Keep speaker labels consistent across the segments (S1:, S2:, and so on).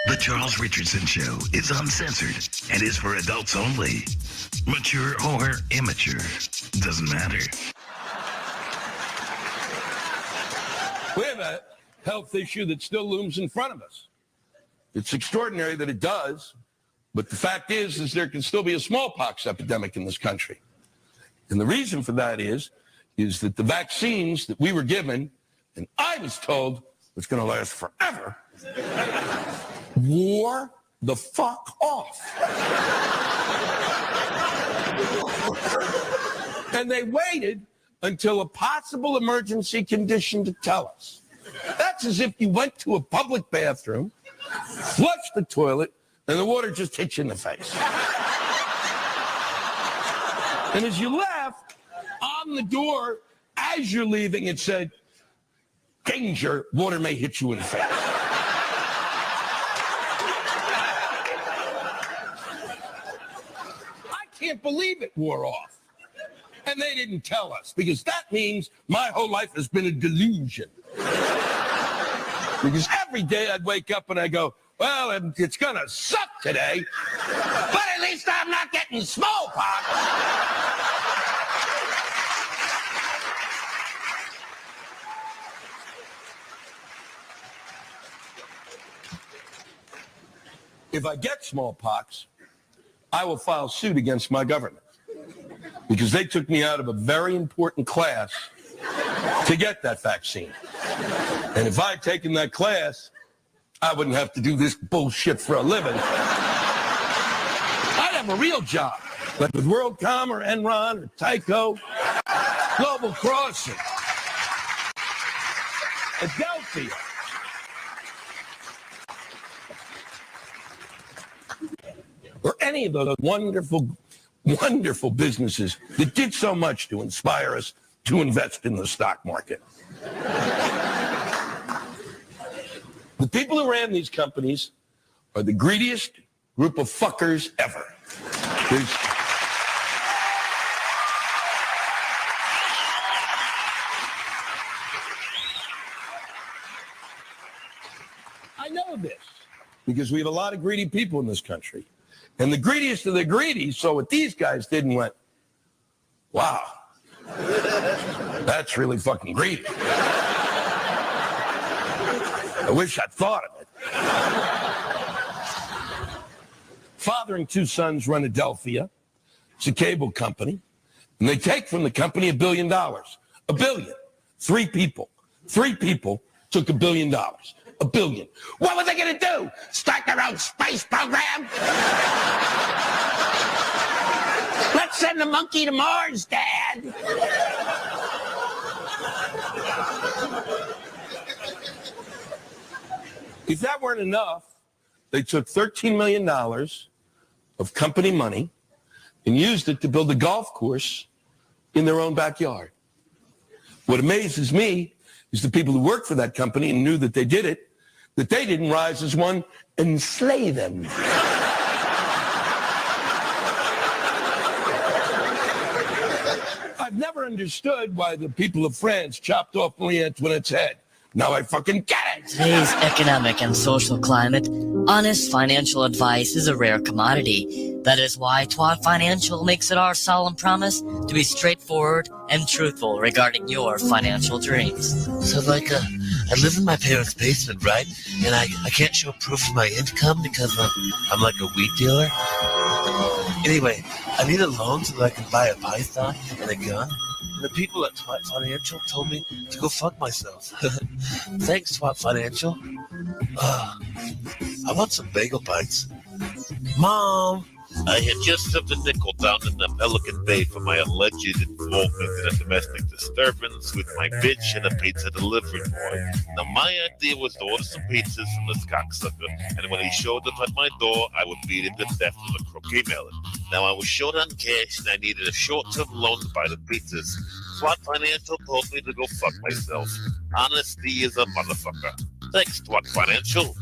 S1: The Charles Richardson Show is uncensored and is for adults only. Mature or immature, doesn't matter.
S2: We have a health issue that still looms in front of us. It's extraordinary that it does, but the fact is there can still be a smallpox epidemic in this country. And the reason for that is that the vaccines that we were given, and I was told was going to last forever, wore the fuck off. And they waited until a possible emergency condition to tell us. That's as if you went to a public bathroom, flushed the toilet, and the water just hit you in the face. And as you left, on the door, as you're leaving, it said, danger, water may hit you in the face. I can't believe it wore off. And they didn't tell us, because that means my whole life has been a delusion. Because every day I'd wake up and I go, well, it's going to suck today, but at least I'm not getting smallpox. If I get smallpox, I will file suit against my government because they took me out of a very important class to get that vaccine. And if I had taken that class, I wouldn't have to do this bullshit for a living. I'd have a real job, like with WorldCom or Enron or Tyco, Global Crossing, Adelphia. Or any of those wonderful, wonderful businesses that did so much to inspire us to invest in the stock market. The people who ran these companies are the greediest group of fuckers ever. I know this because we have a lot of greedy people in this country. And the greediest of the greedy saw what these guys did and went, wow, that's really fucking greedy. I wish I'd thought of it. Father and two sons run Adelphia. It's a cable company. And they take from the company $1 billion. $1 billion. Three people took $1 billion. $1 billion. What were they going to do? Start their own space program? Let's send a monkey to Mars, Dad. If that weren't enough, they took $13 million of company money and used it to build a golf course in their own backyard. What amazes me is the people who worked for that company and knew that they did it, that they didn't rise as one and slay them. I've never understood why the people of France chopped off Marie Antoinette's head. Now I fucking get it!
S3: Today's economic and social climate, honest financial advice is a rare commodity. That is why Twat Financial makes it our solemn promise to be straightforward and truthful regarding your financial dreams.
S4: So, I live in my parents' basement, right? And I can't show proof of my income because I'm like a weed dealer. Anyway, I need a loan so that I can buy a python and a gun. And the people at Twat Financial told me to go fuck myself. Thanks, Twat Financial. I want some bagel bites. Mom!
S5: I had just slipped a nickel down in the Pelican Bay for my alleged involvement in a domestic disturbance with my bitch and a pizza delivery boy. Now, my idea was to order some pizzas from this cocksucker, and when he showed up at my door, I would beat him to death with a croquet mallet. Now, I was short on cash, and I needed a short-term loan to buy the pizzas. Twat Financial told me to go fuck myself. Honesty is a motherfucker. Thanks, Twat Financial.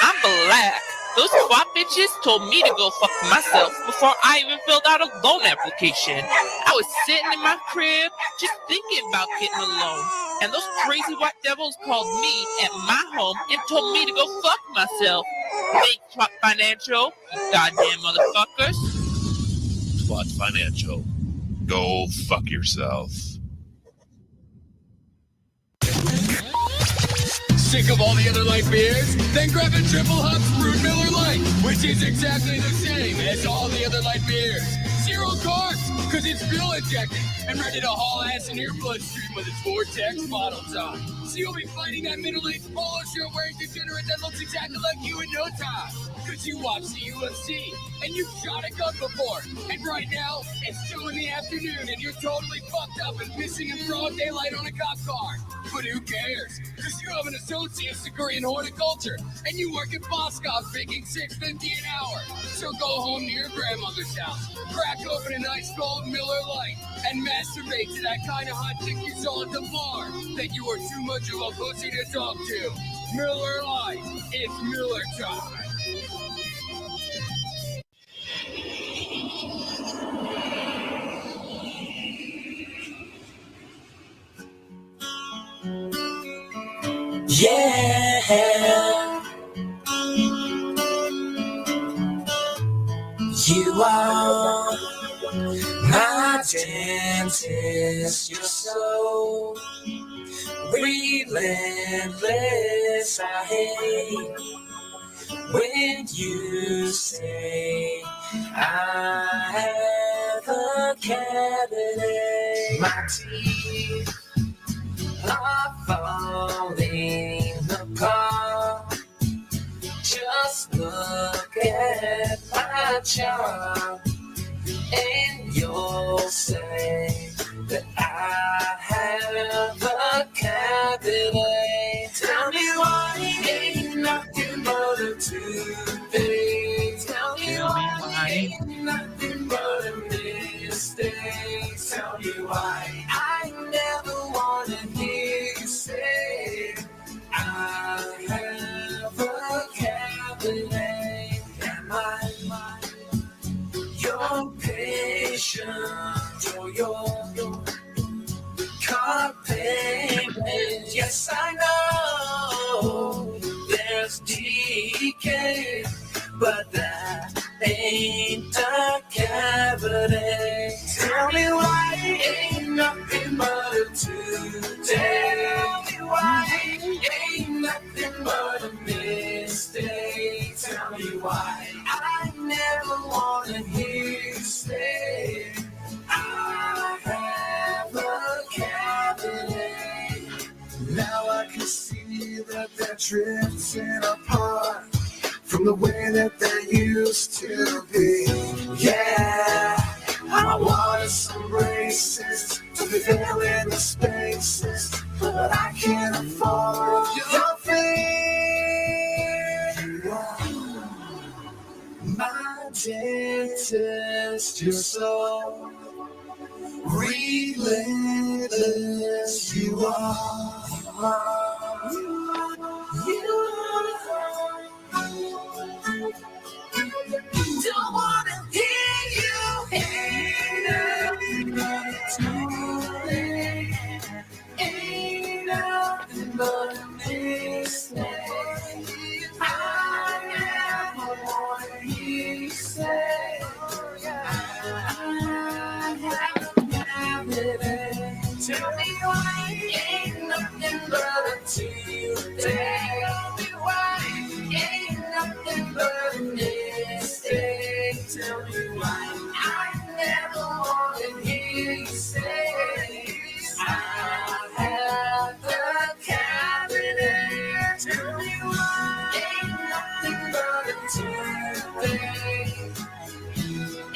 S6: I'm black. Those twat bitches told me to go fuck myself before I even filled out a loan application. I was sitting in my crib just thinking about getting a loan. And those crazy white devils called me at my home and told me to go fuck myself. Thanks, Twat Financial, you goddamn motherfuckers.
S5: Twat Financial. Go fuck yourself.
S7: Sick of all the other light beers? Then grab a Triple Hops Brewed Miller Lite, which is exactly the same as all the other light beers. 0 carbs, because it's fuel injected and ready to haul ass in your bloodstream with its Vortex bottle top. So you'll be fighting that middle-aged polo shirt wearing degenerate that looks exactly like you in no time. Because you watch the UFC and you've shot a gun before. And right now, it's 2 in the afternoon and you're totally fucked up and pissing in broad daylight on a cop car. But who cares? Because you have an associate's degree in horticulture and you work at Boscov making $6.50 an hour. So go home to your grandmother's house, crack open a nice cold Miller Lite, and masturbate to that kind of hot chick you saw at the bar that you were too much of a pussy to talk to. Miller Lite, it's Miller time.
S8: Yeah, you are my dentist. You're so relentless. I hate when you say I have a cavity. My teeth are falling apart. Just look at my chart and you'll say that I have a cavity. Tell me why ain't nothing but a toothache. Tell me why ain't nothing but a mistake. Tell me why I never wanna hear you say I have a cavity. Am I your patient or your car payment? Yes, I know there's decay, but that ain't a cavity. Tell me why ain't nothing but a toothache. Tell me why ain't nothing but a mistake. Tell me why I never wanna hear you say I have a cavity. Now I can see that they're drifting apart from the way that they used to be. Yeah, I wanted some braces to fill in the spaces, but I can't afford your fee. My dentist, you're so relentless. You are. Don't wanna hear you. Ain't nothing but a mistake. I never wanna hear you say I have a cavity. Tell me why ain't nothing but a toothache. Tell me why ain't nothing but a mistake. Tell me why I never wanna hear you say I have a cavity. Tell me why ain't nothing but a toothache.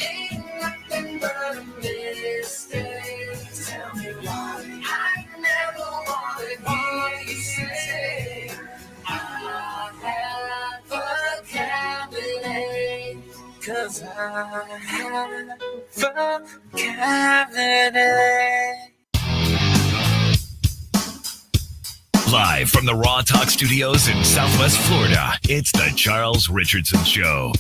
S8: Ain't nothing but a mistake. Tell me why I never wanna hear you say I have a cavity. 'Cause I have a cavity.
S1: Live from the Raw Talk Studios in Southwest Florida, it's the Charles Richardson Show.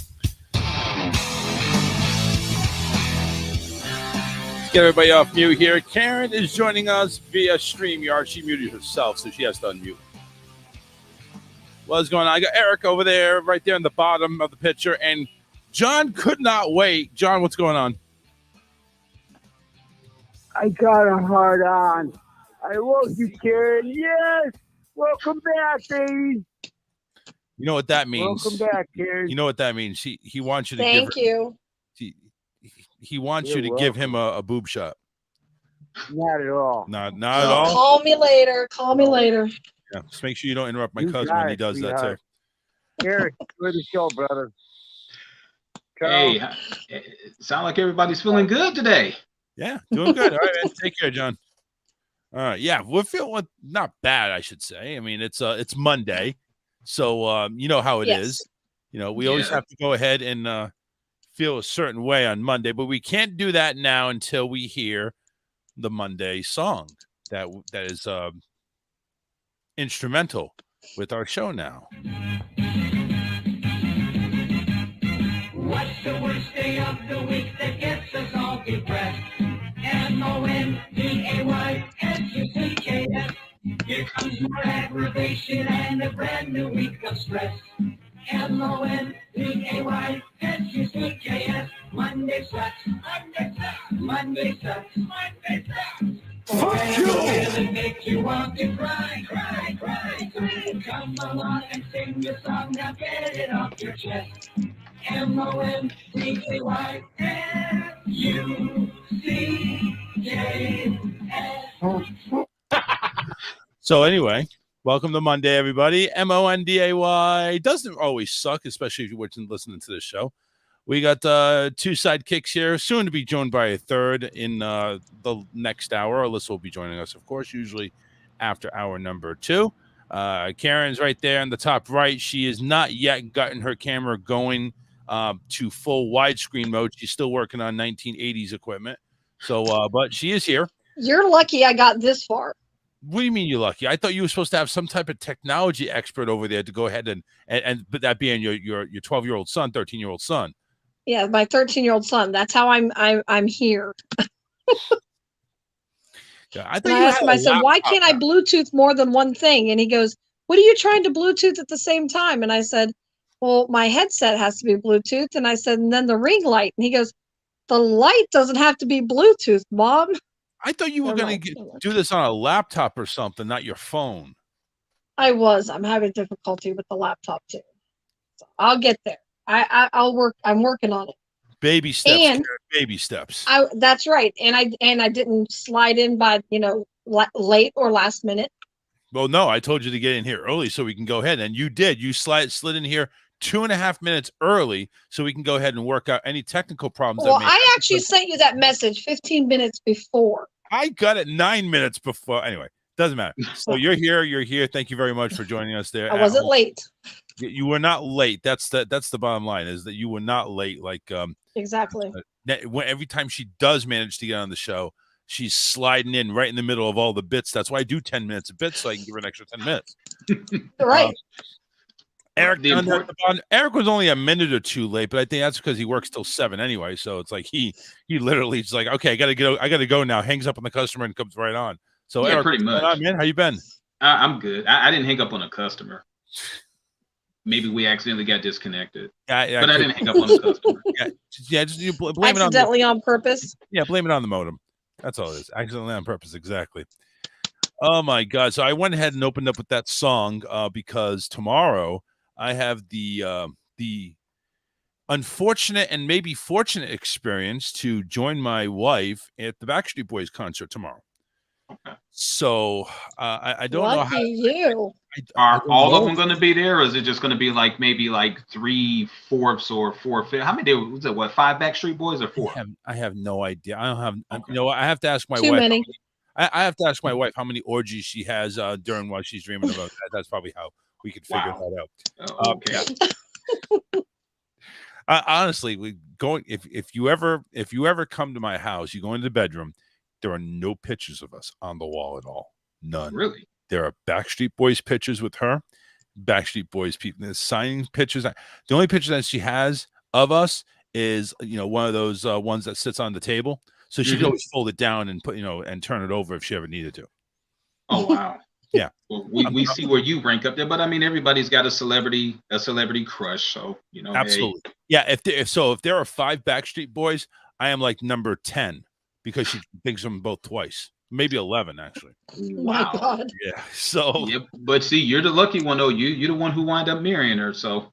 S9: Let's get everybody off mute here. Karen is joining us via StreamYard. She muted herself, so she has to unmute. What's going on? I got Eric over there, right there in the bottom of the picture, and John could not wait. John, what's going on?
S10: I got a hard on. I woke you, Karen. Yes! Welcome back, baby.
S9: You know what that means.
S10: Welcome back, Karen.
S9: You know what that means. He wants you to
S11: Thank you.
S9: He wants you to give him a boob shot.
S10: Not at all.
S9: Not at all.
S11: Call me later. Call me later.
S9: Yeah, just make sure you don't interrupt my
S10: You
S9: cousin
S10: got
S9: when he
S10: it,
S9: does that
S10: sweetheart.
S9: too.
S10: Eric, enjoy the show, brother.
S12: Hey, sound like everybody's feeling good today.
S9: Yeah, doing good. All right, man. Take care, John. All right, yeah, we're feeling not bad, I should say. I mean, it's Monday, so you know how it is. You know, we always have to go ahead and feel a certain way on Monday, but we can't do that now until we hear the Monday song that is instrumental with our show now.
S8: What's the worst day of the week that gets us all depressed? MONDAYSUCKS. Here comes more aggravation and a brand new week of stress. MONDAYSUCKS. Monday sucks. Monday sucks. Monday sucks. Monday sucks.
S1: Fuck you!
S8: It makes you want to cry, cry, cry, cry. Come along and sing the song. Now get it off your chest. MONDAYSUCKS.
S9: So anyway, welcome to Monday, everybody. MONDAY doesn't always suck, especially if you're listening to this show. We got two sidekicks here, soon to be joined by a third in the next hour. Alyssa will be joining us, of course, usually after hour number 2. Karen's right there in the top right. She has not yet gotten her camera going to full widescreen mode. She's still working on 1980s equipment. So, but she is here.
S11: You're lucky I got this far.
S9: What do you mean you're lucky? I thought you were supposed to have some type of technology expert over there to go ahead and but that being your 12-year-old son, 13-year-old son.
S11: Yeah, my 13-year-old son. That's how I'm here.
S9: Yeah,
S11: I asked him, I said, why can't I Bluetooth more than one thing? And he goes, what are you trying to Bluetooth at the same time? And I said, well, my headset has to be Bluetooth. And I said, and then the ring light. And he goes, the light doesn't have to be Bluetooth, Mom.
S9: I thought you were going to do this on a laptop or something, not your phone.
S11: I'm having difficulty with the laptop too. So I'll get there. I'll work. I'm working on it.
S9: Baby steps.
S11: And
S9: baby steps.
S11: That's right. And I didn't slide in by, late or last minute.
S9: Well, no, I told you to get in here early so we can go ahead. And you did. You slid in here 2.5 minutes early so we can go ahead and work out any technical problems.
S11: Well, I actually sent you that message 15 minutes before.
S9: I got it 9 minutes before. Anyway, doesn't matter. So you're here. Thank you very much for joining us there.
S11: I wasn't late.
S9: You were not late. That's the bottom line, is that you were not late. Like
S11: exactly.
S9: Every time she does manage to get on the show, she's sliding in right in the middle of all the bits. That's why I do 10 minutes a bit, so I can give her an extra 10 minutes.
S11: Right.
S9: Eric was only a minute or two late, but I think that's because he works till 7 anyway. So it's like he literally is like, okay, I gotta go now. Hangs up on the customer and comes right on. So
S12: yeah,
S9: Eric,
S12: pretty much.
S9: on, man? How you been?
S12: I'm good. I didn't hang up on a customer. Maybe we accidentally got disconnected. Yeah, but I didn't hang up on a customer.
S9: Just you blame
S11: accidentally on purpose.
S9: Yeah, blame it on the modem. That's all it is. Accidentally on purpose, exactly. Oh my God! So I went ahead and opened up with that song because tomorrow I have the unfortunate and maybe fortunate experience to join my wife at the Backstreet Boys concert tomorrow. So I don't know how
S11: you
S12: are all of them going to be there, or is it just going to be like maybe like 3/4 or 4/5? How many was it? What, 5 Backstreet Boys or 4?
S9: I have no idea. I don't have. Okay. I have to ask my
S11: Too
S9: wife.
S11: Many.
S9: I have to ask my wife how many orgies she has during while she's dreaming about that. That's probably how we could figure that out.
S12: Oh, okay.
S9: Honestly, if you ever come to my house, you go into the bedroom. There are no pictures of us on the wall at all. None.
S12: Really?
S9: There are Backstreet Boys pictures with her. Backstreet Boys people signing pictures. The only picture that she has of us is one of those ones that sits on the table. So she'd always fold it down and put, and turn it over if she ever needed to.
S12: Oh wow.
S9: Yeah.
S12: Well, we see where you rank up there, but I mean, everybody's got a celebrity crush. So
S9: Absolutely.
S12: hey.
S9: Yeah. If there are 5 Backstreet Boys, I am like number 10 because she thinks of them both twice, maybe 11 actually.
S12: Wow.
S11: My God.
S9: Yeah. So.
S12: Yep. But see, you're the lucky one though. You're the one who wind up marrying her. So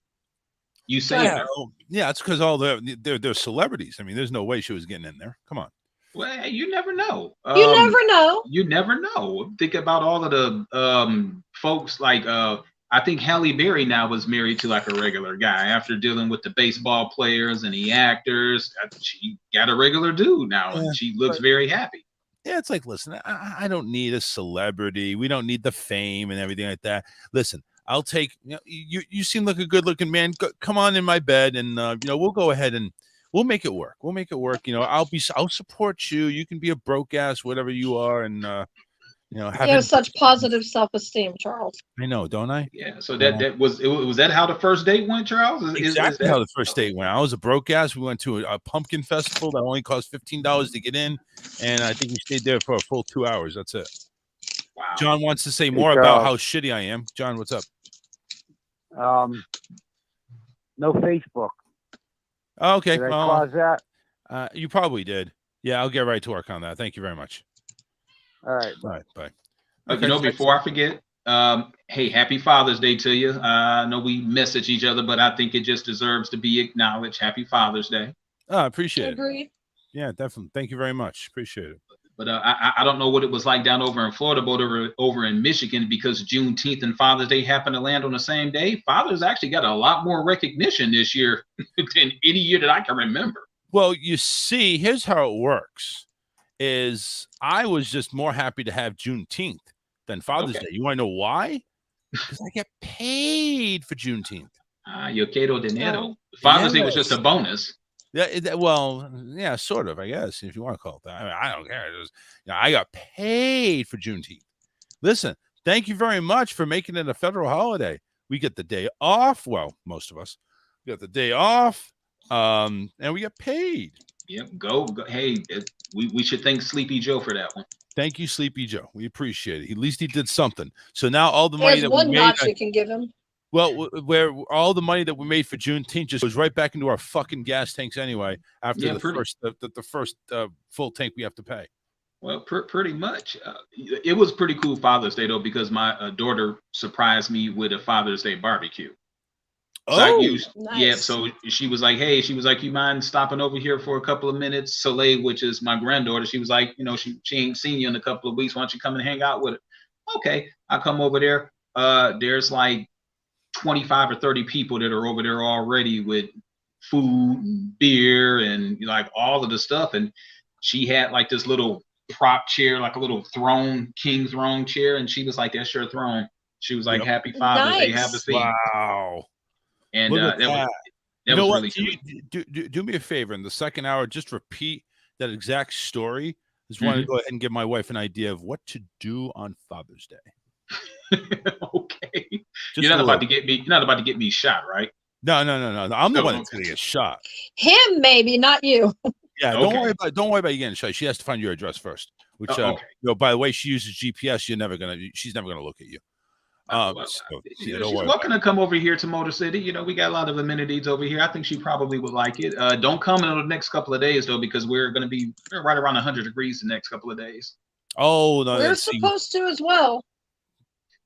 S12: you saved her.
S9: Yeah, it's because all they're celebrities. I mean, there's no way she was getting in there. Come on.
S12: Well, you never know.
S11: You never know.
S12: You never know. Think about all of the folks like I think Halle Berry now was married to like a regular guy after dealing with the baseball players and the actors. She got a regular dude now, and she looks very happy.
S9: Yeah, it's like, listen, I don't need a celebrity. We don't need the fame and everything like that. Listen, I'll take you seem like a good looking man. Come on in my bed, and we'll go ahead and we'll make it work. We'll make it work. I'll support you. You can be a broke ass, whatever you are, and
S11: you have such positive self-esteem, Charles.
S9: I know, don't I?
S12: Yeah. So that was that how the first date went, Charles?
S9: Exactly how the first date went. I was a broke ass. We went to a pumpkin festival that only cost $15 to get in, and I think we stayed there for a full 2 hours. That's it.
S12: Wow.
S9: John wants to say more about how shitty I am. John, what's up?
S10: No Facebook.
S9: Oh, okay.
S10: Did I cause that?
S9: You probably did. Yeah, I'll get right to work on that. Thank you very much.
S10: All right.
S9: Bye.
S12: Okay, before I forget, hey, happy Father's Day to you. I know we message each other, but I think it just deserves to be acknowledged. Happy Father's Day.
S9: Oh, I appreciate
S11: it.
S9: Yeah, definitely. Thank you very much. Appreciate it.
S12: But I don't know what it was like down over in Florida, but over in Michigan, because Juneteenth and Father's Day happen to land on the same day. Fathers actually got a lot more recognition this year than any year that I can remember.
S9: Well, you see, here's how it works. Is I was just more happy to have Juneteenth than Father's Day. You want to know why? Because I get paid for Juneteenth.
S12: Yo quiero dinero. Father's Day was just a bonus.
S9: Yeah, sort of, I guess, if you want to call it that. I mean, I don't care. I got paid for Juneteenth. Listen, thank you very much for making it a federal holiday. We get the day off. Well, most of us get the day off, and we get paid.
S12: Yep, go. Hey, we should thank Sleepy Joe for that one.
S9: Thank you, Sleepy Joe. We appreciate it. At least he did something. So now all the money
S11: that we made, notch you can give him.
S9: Well, where all the money that we made for Juneteenth just goes right back into our fucking gas tanks anyway. After the first full tank we have to pay.
S12: Well, pretty much. It was pretty cool Father's Day though, because my daughter surprised me with a Father's Day barbecue. So
S11: nice.
S12: Yeah. So she was like, "Hey," she was like, "You mind stopping over here for a couple of minutes?" Soleil, which is my granddaughter, she was like, she ain't seen you in a couple of weeks. Why don't you come and hang out with her? Okay, I come over there. There's like 25 or 30 people that are over there already with food and beer and like all of the stuff. And she had like this little prop chair, like a little throne, king throne chair. And she was like, "That's your throne." She was like, "Happy Father's Day, have a seat."
S9: Wow.
S12: And that was really sweet.
S9: Do me a favor. In the second hour, just repeat that exact story. I just want to go ahead and give my wife an idea of what to do on Father's Day.
S12: Okay. You're not about to get me shot, right?
S9: No. I'm the one that's gonna get shot.
S11: Him, maybe, not you.
S9: Yeah, don't worry about you getting shot. She has to find your address first. Which by the way, she uses GPS. She's never gonna look at you.
S12: She's welcome to come over here to Motor City. We got a lot of amenities over here. I think she probably would like it. Don't come in the next couple of days though, because we're going to be right around 100 degrees the next couple of days.
S9: Oh no,
S11: we're supposed to as well.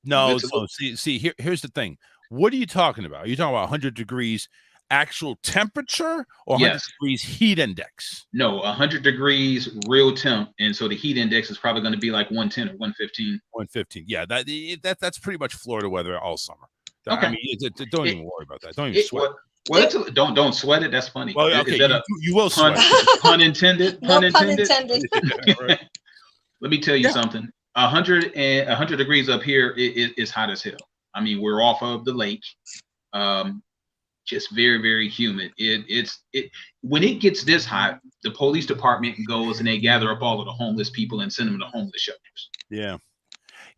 S9: No, so see, here's the thing. What are you talking about? Are you talking about 100 degrees actual temperature or 100 degrees heat index?
S12: No, 100 degrees real temp, and so the heat index is probably going to be like 110 or 115.
S9: 115. Yeah, that's pretty much Florida weather all summer.
S12: Okay.
S9: I mean, don't even worry about that. Don't even sweat.
S12: Don't sweat it. That's funny.
S9: Well, okay, you will sweat.
S12: Pun intended.
S11: No pun intended.
S9: Yeah, right.
S12: Let me tell you something. 100 degrees up here is hot as hell. I mean, we're off of the lake. Just very, very humid. When it gets this hot, the police department goes and they gather up all of the homeless people and send them to homeless shelters.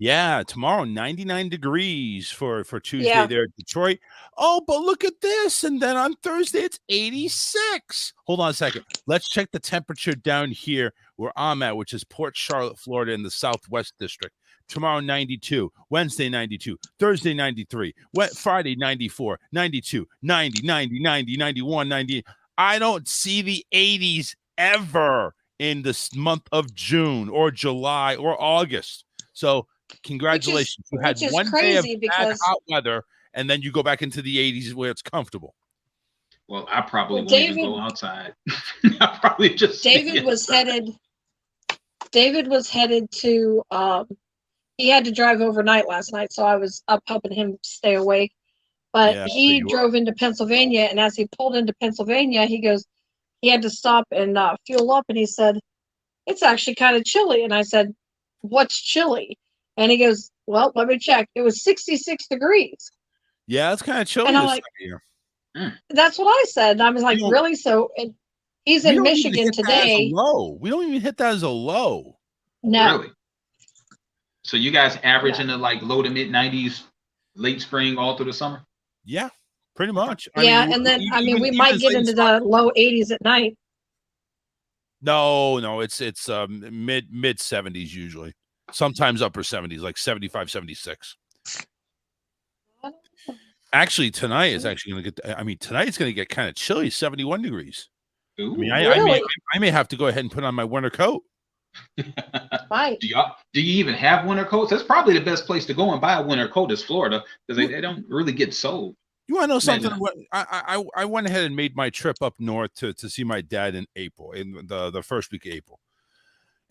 S9: Yeah, tomorrow 99 degrees for Tuesday
S11: Yeah.
S9: there at Detroit. Oh, but look at this. And then on Thursday it's 86. Hold on a second. Let's check the temperature down here where I'm at, which is Port Charlotte, Florida in the Southwest District. Tomorrow 92, Wednesday 92, Thursday 93, Friday 94, 92, 90, 90, 90, 91, 90. I don't see the 80s ever in this month of June or July or August. So congratulations. You had
S11: which is
S9: one day
S11: crazy
S9: of bad
S11: because
S9: hot weather, and then you go back into the 80s where it's comfortable.
S12: Well, I probably
S11: Well,
S12: won't
S11: David-
S12: even go outside. I probably just
S11: David was headed to he had to drive overnight last night, so I was up helping him stay awake. But
S9: Yeah,
S11: he
S9: you
S11: drove into Pennsylvania, and as he pulled into Pennsylvania, he had to stop and fuel up, and he said, "It's actually kind of chilly." And I said, "What's chilly?" And he goes, "Well, let me check. It was 66 degrees."
S9: Yeah, it's kind of chilly
S11: And I'm
S9: this
S11: like,
S9: time of year.
S11: That's what I said. And I was like,
S9: You know,
S11: really? So and he's
S9: We
S11: in
S9: don't even
S11: Michigan
S9: hit that as a
S11: today.
S9: low. We don't even hit that as a low.
S11: No.
S12: Really? So you guys average in the like low to mid 90s, late spring, all through the summer?
S9: Yeah, pretty much.
S11: Yeah, and then we might get into the low 80s at night.
S9: No, it's mid 70s usually. Sometimes upper 70s, like 75, 76. Actually, tonight is actually going to get. Tonight's going to get kind of chilly, 71 degrees.
S12: Ooh,
S9: I may have to go ahead and put on my winter coat.
S11: Right.
S12: Do you even have winter coats? That's probably the best place to go and buy a winter coat is Florida because they don't really get sold.
S9: You want to know something? I went ahead and made my trip up north to see my dad in April, in the first week of April.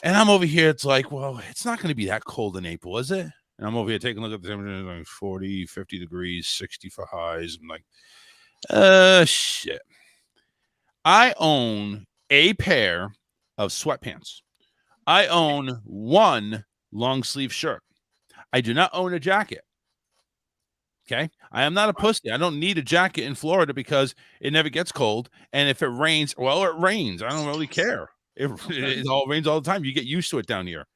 S9: And I'm over here. It's like, well, it's not going to be that cold in April, is it? And I'm over here taking a look at the temperature, like 40, 50 degrees, 60 for highs. I'm like, shit. I own a pair of sweatpants. I own one long sleeve shirt. I do not own a jacket. Okay. I am not a pussy. I don't need a jacket in Florida because it never gets cold. And if it rains, well, it rains. I don't really care. It all rains all the time. You get used to it down here.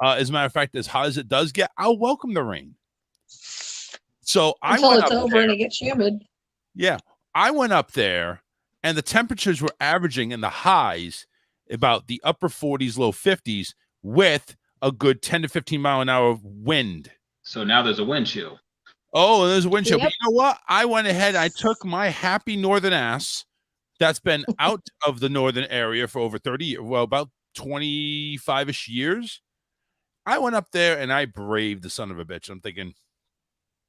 S9: As a matter of fact, as hot as it does get, I'll welcome the rain. So
S11: Until it's over and it gets humid.
S9: Yeah. I went up there and the temperatures were averaging in the highs about the upper 40s, low 50s with a good 10 to 15 mile an hour wind.
S12: So now there's a wind chill.
S9: Oh, there's a wind chill.
S11: Yep.
S9: But you know what? I went ahead. I took my happy northern ass that's been out of the northern area for over 30 years. Well, about 25-ish years. I went up there and I braved the son of a bitch. I'm thinking,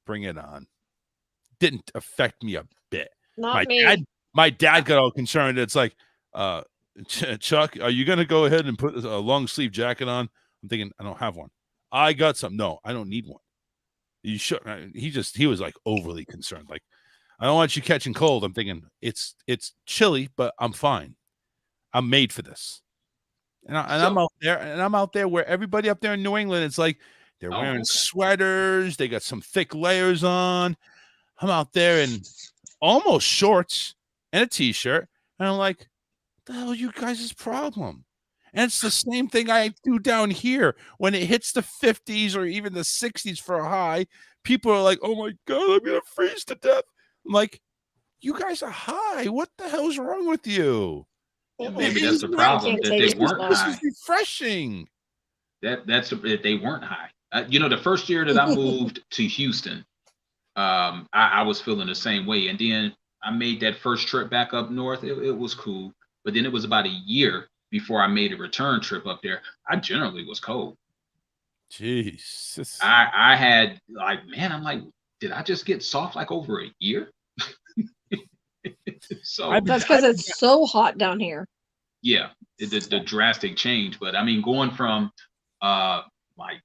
S9: bring it on. Didn't affect me a bit.
S11: Not me.
S9: My dad got all concerned. It's like, Chuck, are you going to go ahead and put a long sleeve jacket on? I'm thinking, I don't have one. I got some. No, I don't need one. You should. He was like overly concerned. Like, I don't want you catching cold. I'm thinking it's chilly, but I'm fine. I'm made for this. And I'm out there where everybody up there in New England, it's like they're wearing sweaters. They got some thick layers on. I'm out there in almost shorts and a t-shirt. And I'm like, what the hell are you guys' problem? And it's the same thing I do down here. When it hits the 50s or even the 60s for a high, people are like, oh my God, I'm going to freeze to death. I'm like, you guys are high. What the hell's wrong with you?
S12: Yeah, maybe that's the problem, that they weren't high.
S9: This is refreshing.
S12: That's that they weren't high. The first year that I moved to Houston, I was feeling the same way. And then I made that first trip back up north. It was cool. But then it was about a year before I made a return trip up there. I generally was cold.
S9: Jeez.
S12: I had like, man, I'm like, did I just get soft like over a year? So
S11: that's because it's so hot down here.
S12: Yeah, the drastic change. But I mean, going from like,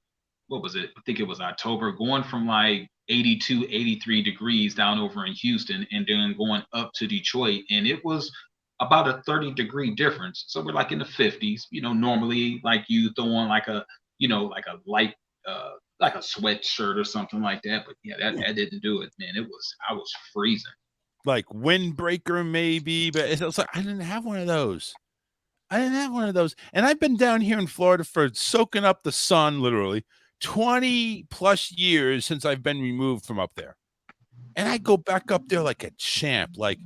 S12: what was it? I think it was October, going from like 82, 83 degrees down over in Houston and then going up to Detroit. And it was about a 30-degree difference. So we're like in the 50s, normally like you throw on like a, like a light, like a sweatshirt or something like that. But yeah, that didn't do it, man. I was freezing.
S9: Like windbreaker maybe, but it's like I didn't have one of those. And I've been down here in Florida for soaking up the sun literally 20 plus years since I've been removed from up there. And I go back up there like a champ. Like,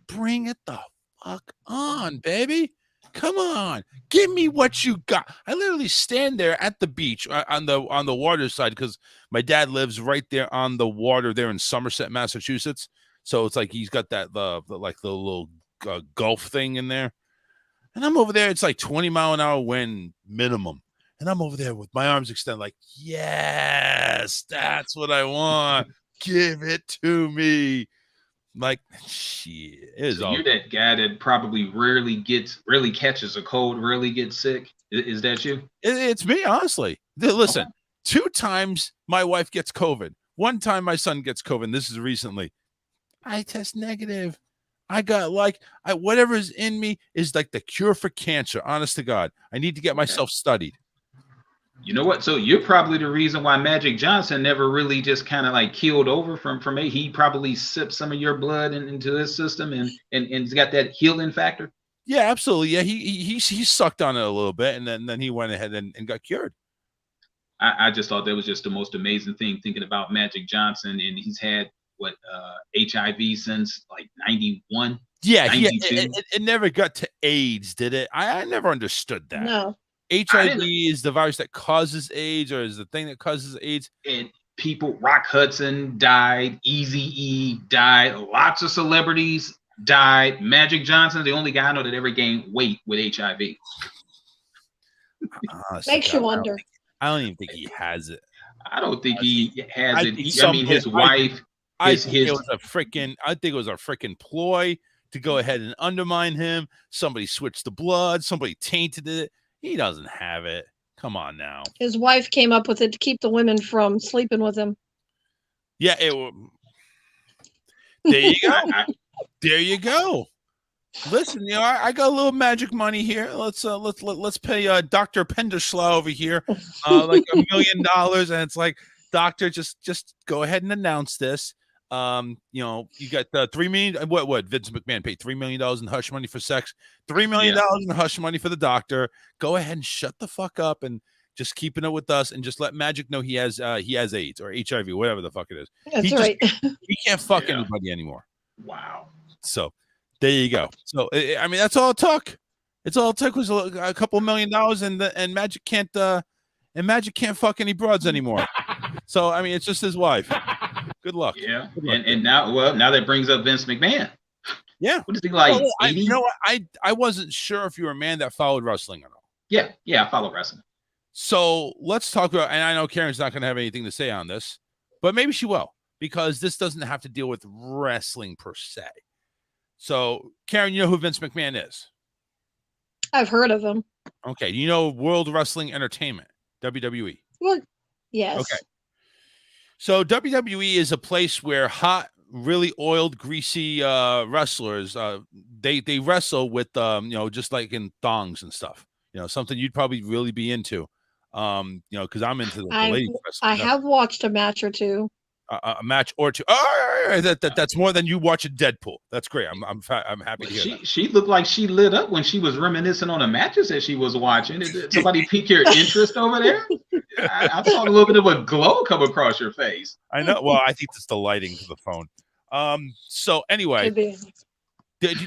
S9: bring it the fuck on, baby. Come on. Give me what you got. I literally stand there at the beach on the water side because my dad lives right there on the water there in Somerset, Massachusetts. So it's like he's got that the little Gulf thing in there. And I'm over there. It's like 20-mile-an-hour wind minimum. And I'm over there with my arms extended like, yes, that's what I want. Give it to me. Like, shit.
S12: So you're that guy that probably rarely catches a cold, rarely gets sick. Is that you?
S9: It's me, honestly. Listen,
S12: Okay.
S9: 2 times my wife gets COVID. 1 time my son gets COVID. This is recently. I test negative. I got whatever is in me is like the cure for cancer. Honest to God, I need to get myself studied.
S12: You know what? So you're probably the reason why Magic Johnson never really just kind of like keeled over from it. He probably sipped some of your blood into his system and he's got that healing factor.
S9: Yeah, absolutely. Yeah, he sucked on it a little bit and then he went ahead and got cured.
S12: I just thought that was just the most amazing thing thinking about Magic Johnson, and he's had HIV since like 91.
S9: Yeah, it never got to AIDS, did it? I never understood that.
S11: No.
S9: HIV is the virus that causes AIDS, or is the thing that causes AIDS?
S12: And people, Rock Hudson died, Eazy-E died, lots of celebrities died. Magic Johnson, the only guy I know that ever gained weight with HIV.
S11: Makes you wonder.
S9: I don't even think he has it.
S12: I don't think he has it. His wife.
S9: I think it was a freaking ploy to go ahead and undermine him. Somebody switched the blood. Somebody tainted it. He doesn't have it. Come on now.
S11: His wife came up with it to keep the women from sleeping with him.
S9: Yeah, there you go. There you go. Listen, I got a little magic money here. Let's pay Dr. Penderschlau over here like $1 million, and it's like, doctor, just go ahead and announce this. You got $3 million. What Vince McMahon paid $3 million in hush money for sex, $3 million in hush money for the doctor. Go ahead and shut the fuck up and just keeping it with us, and just let Magic know he has AIDS or HIV, whatever the fuck it is.
S11: That's right.
S9: He can't fuck anybody anymore.
S12: Wow.
S9: So there you go. So I mean, that's all it took. It's all it took was a couple $1 million, and Magic can't fuck any broads anymore. So I mean, it's just his wife. Good luck.
S12: Yeah.
S9: Good luck.
S12: And now that brings up Vince McMahon.
S9: Yeah.
S12: What is he like?
S9: Well, you know what? I wasn't sure if you were a man that followed wrestling or not.
S12: Yeah, I follow wrestling.
S9: So let's talk about, and I know Karen's not going to have anything to say on this, but maybe she will, because this doesn't have to deal with wrestling per se. So Karen, you know who Vince McMahon is?
S11: I've heard of him.
S9: Okay. You know World Wrestling Entertainment, WWE?
S11: Well, yes.
S9: Okay. So WWE is a place where hot, really oiled, greasy wrestlers, they wrestle with, just like in thongs and stuff. Something you'd probably really be into. Because I'm into the ladies wrestling.
S11: I have watched a match or two.
S9: A match or two. Oh, that's more than you watch a Deadpool. That's great. I'm happy to hear that.
S12: She looked like she lit up when she was reminiscing on the matches that she was watching. Did somebody pique your interest over there? I saw a little bit of a glow come across your face.
S9: I know. Well, I think it's the lighting to the phone. So anyway, do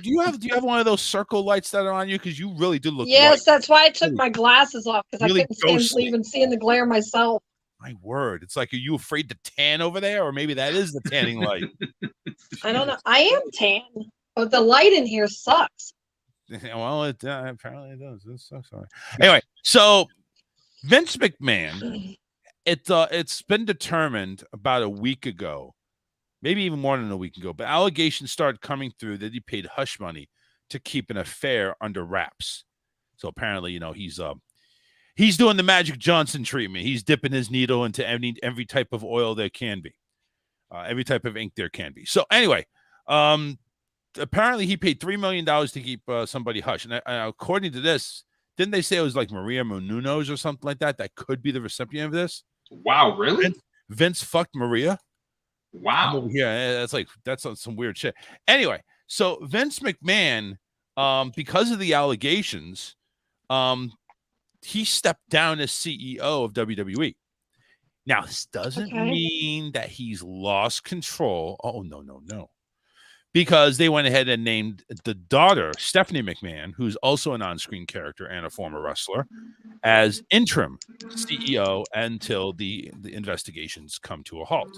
S9: you have one of those circle lights that are on you? Because you really do look.
S11: Yes,
S9: white.
S11: that's why I took my glasses off, because
S9: Really
S11: I couldn't stand even seeing the glare myself.
S9: My word. It's like, are you afraid to tan over there? Or maybe that is the tanning light.
S11: I don't know. I am tan, but the light in here sucks.
S9: Well, it apparently it does. It sucks. Anyway, so Vince McMahon, it's been determined about a week ago, maybe even more than a week ago, but allegations started coming through that he paid hush money to keep an affair under wraps. So apparently, he's doing the Magic Johnson treatment. He's dipping his needle into every type of oil there can be, every type of ink there can be. So anyway, apparently he paid $3 million to keep somebody hush. And according to this, didn't they say it was like Maria Menunos or something like that? That could be the recipient of this.
S12: Wow, really?
S9: Vince fucked Maria.
S12: Wow.
S9: Yeah, that's some weird shit. Anyway, so Vince McMahon, because of the allegations, he stepped down as CEO of WWE. Now, this doesn't
S11: Okay.
S9: mean that he's lost control. Oh, no. Because they went ahead and named the daughter, Stephanie McMahon, who's also an on-screen character and a former wrestler, as interim CEO until the investigations come to a halt.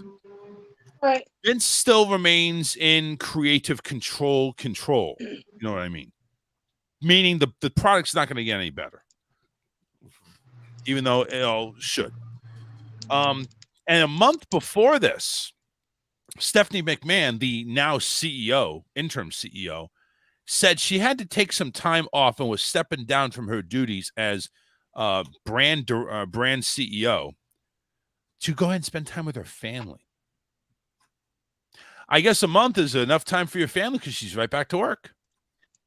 S11: Right.
S9: Vince still remains in creative control. You know what I mean? Meaning the product's not going to get any better, even though it all should. And a month before this, Stephanie McMahon, the now CEO, interim CEO, said she had to take some time off and was stepping down from her duties as brand CEO to go ahead and spend time with her family. I guess a month is enough time for your family because she's right back to work.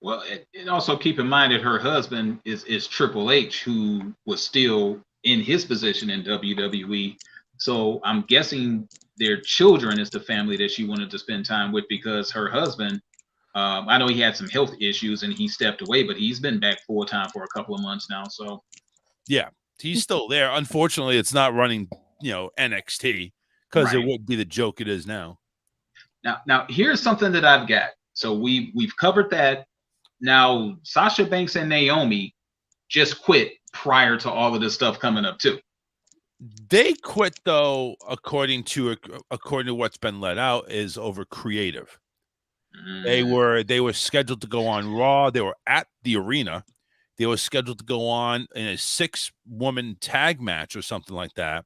S12: Well, and also keep in mind that her husband is Triple H, who was still in his position in WWE. So I'm guessing their children is the family that she wanted to spend time with, because her husband, I know he had some health issues and he stepped away, but he's been back full time for a couple of months now. So
S9: yeah, he's still there. Unfortunately, it's not running, NXT, because it wouldn't be the joke it is now.
S12: Now here's something that I've got. So we've covered that. Now Sasha Banks and Naomi just quit prior to all of this stuff coming up too.
S9: They quit, though, according to what's been let out, is over creative. They were scheduled to go on Raw. They were at the arena. They were scheduled to go on in a 6-woman tag match or something like that,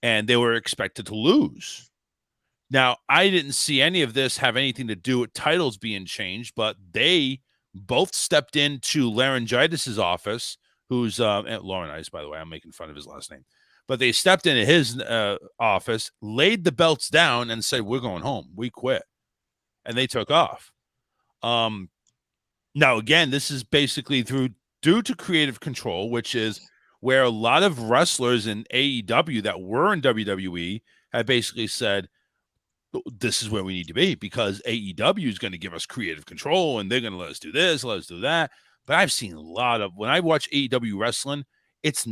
S9: and they were expected to lose. Now, I didn't see any of this have anything to do with titles being changed, but they both stepped into Laryngitis' office, who's Laurinaitis, by the way. I'm making fun of his last name. But they stepped into his office, laid the belts down, and said, "We're going home. We quit." And they took off. Now, again, this is basically due to creative control, which is where a lot of wrestlers in AEW that were in WWE have basically said, this is where we need to be, because AEW is going to give us creative control and they're going to let us do this, let us do that. But I've seen a lot of, when I watch AEW wrestling, it's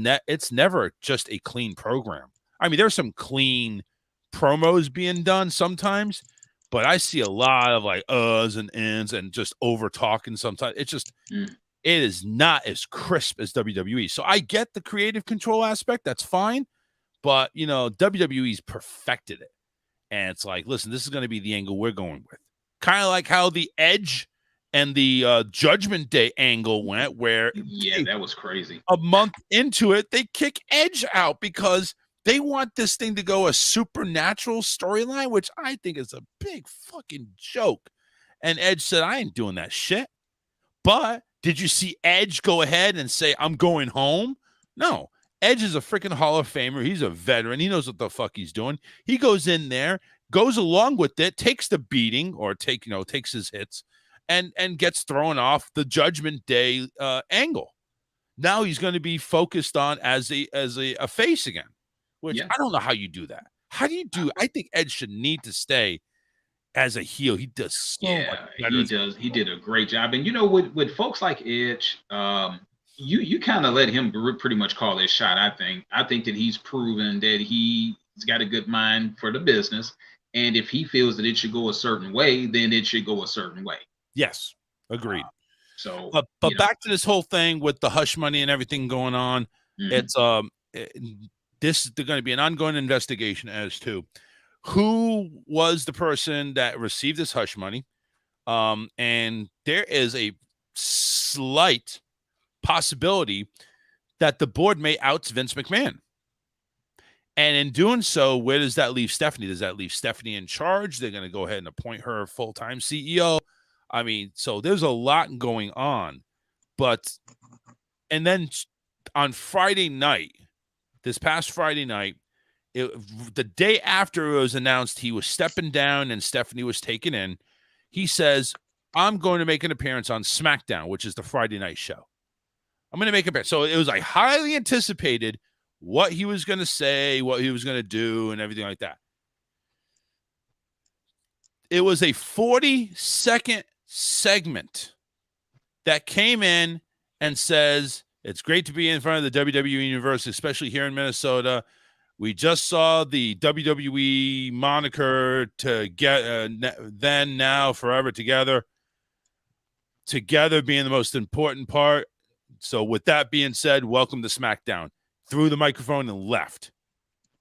S9: never just a clean program. I mean, there's some clean promos being done sometimes, but I see a lot of like uhs and ends and just over talking sometimes. It's just, it is not as crisp as WWE. So I get the creative control aspect. That's fine. But, WWE's perfected it. And it's like, listen, this is going to be the angle we're going with. Kind of like how the Edge and the Judgment Day angle went, where
S12: that was crazy.
S9: A month into it, they kick Edge out because they want this thing to go a supernatural storyline, which I think is a big fucking joke. And Edge said, I ain't doing that shit. But did you see Edge go ahead and say, I'm going home? No. Edge is a freaking Hall of Famer. He's a veteran. He knows what the fuck he's doing. He goes in there, goes along with it, takes the beating or takes his hits and gets thrown off the Judgment Day angle. Now he's going to be focused on as a face again, which I don't know how you do that. How do you do? I think Edge should need to stay as a heel. He does so much better.
S12: He does. He did a great job. And with folks like Edge, you kind of let him pretty much call his shot. I think that he's proven that he's got a good mind for the business, and if he feels that it should go a certain way, then it should go a certain way.
S9: Yes, agreed.
S12: But
S9: back to this whole thing with the hush money and everything going on. It's this is going to be an ongoing investigation as to who was the person that received this hush money, and there is a slight possibility that the board may oust Vince McMahon. And in doing so, where does that leave Stephanie? Does that leave Stephanie in charge? They're going to go ahead and appoint her full-time CEO. I mean, so there's a lot going on. And then on Friday night, this past Friday night, the day after it was announced he was stepping down and Stephanie was taken in, he says, I'm going to make an appearance on SmackDown, which is the Friday night show. I'm going to make a So it was like highly anticipated what he was going to say, what he was going to do, and everything like that. It was a 40-second segment that came in and says, it's great to be in front of the WWE Universe, especially here in Minnesota. We just saw the WWE moniker to get then, now, forever together. Together being the most important part. So with that being said, welcome to SmackDown. Threw the microphone and left.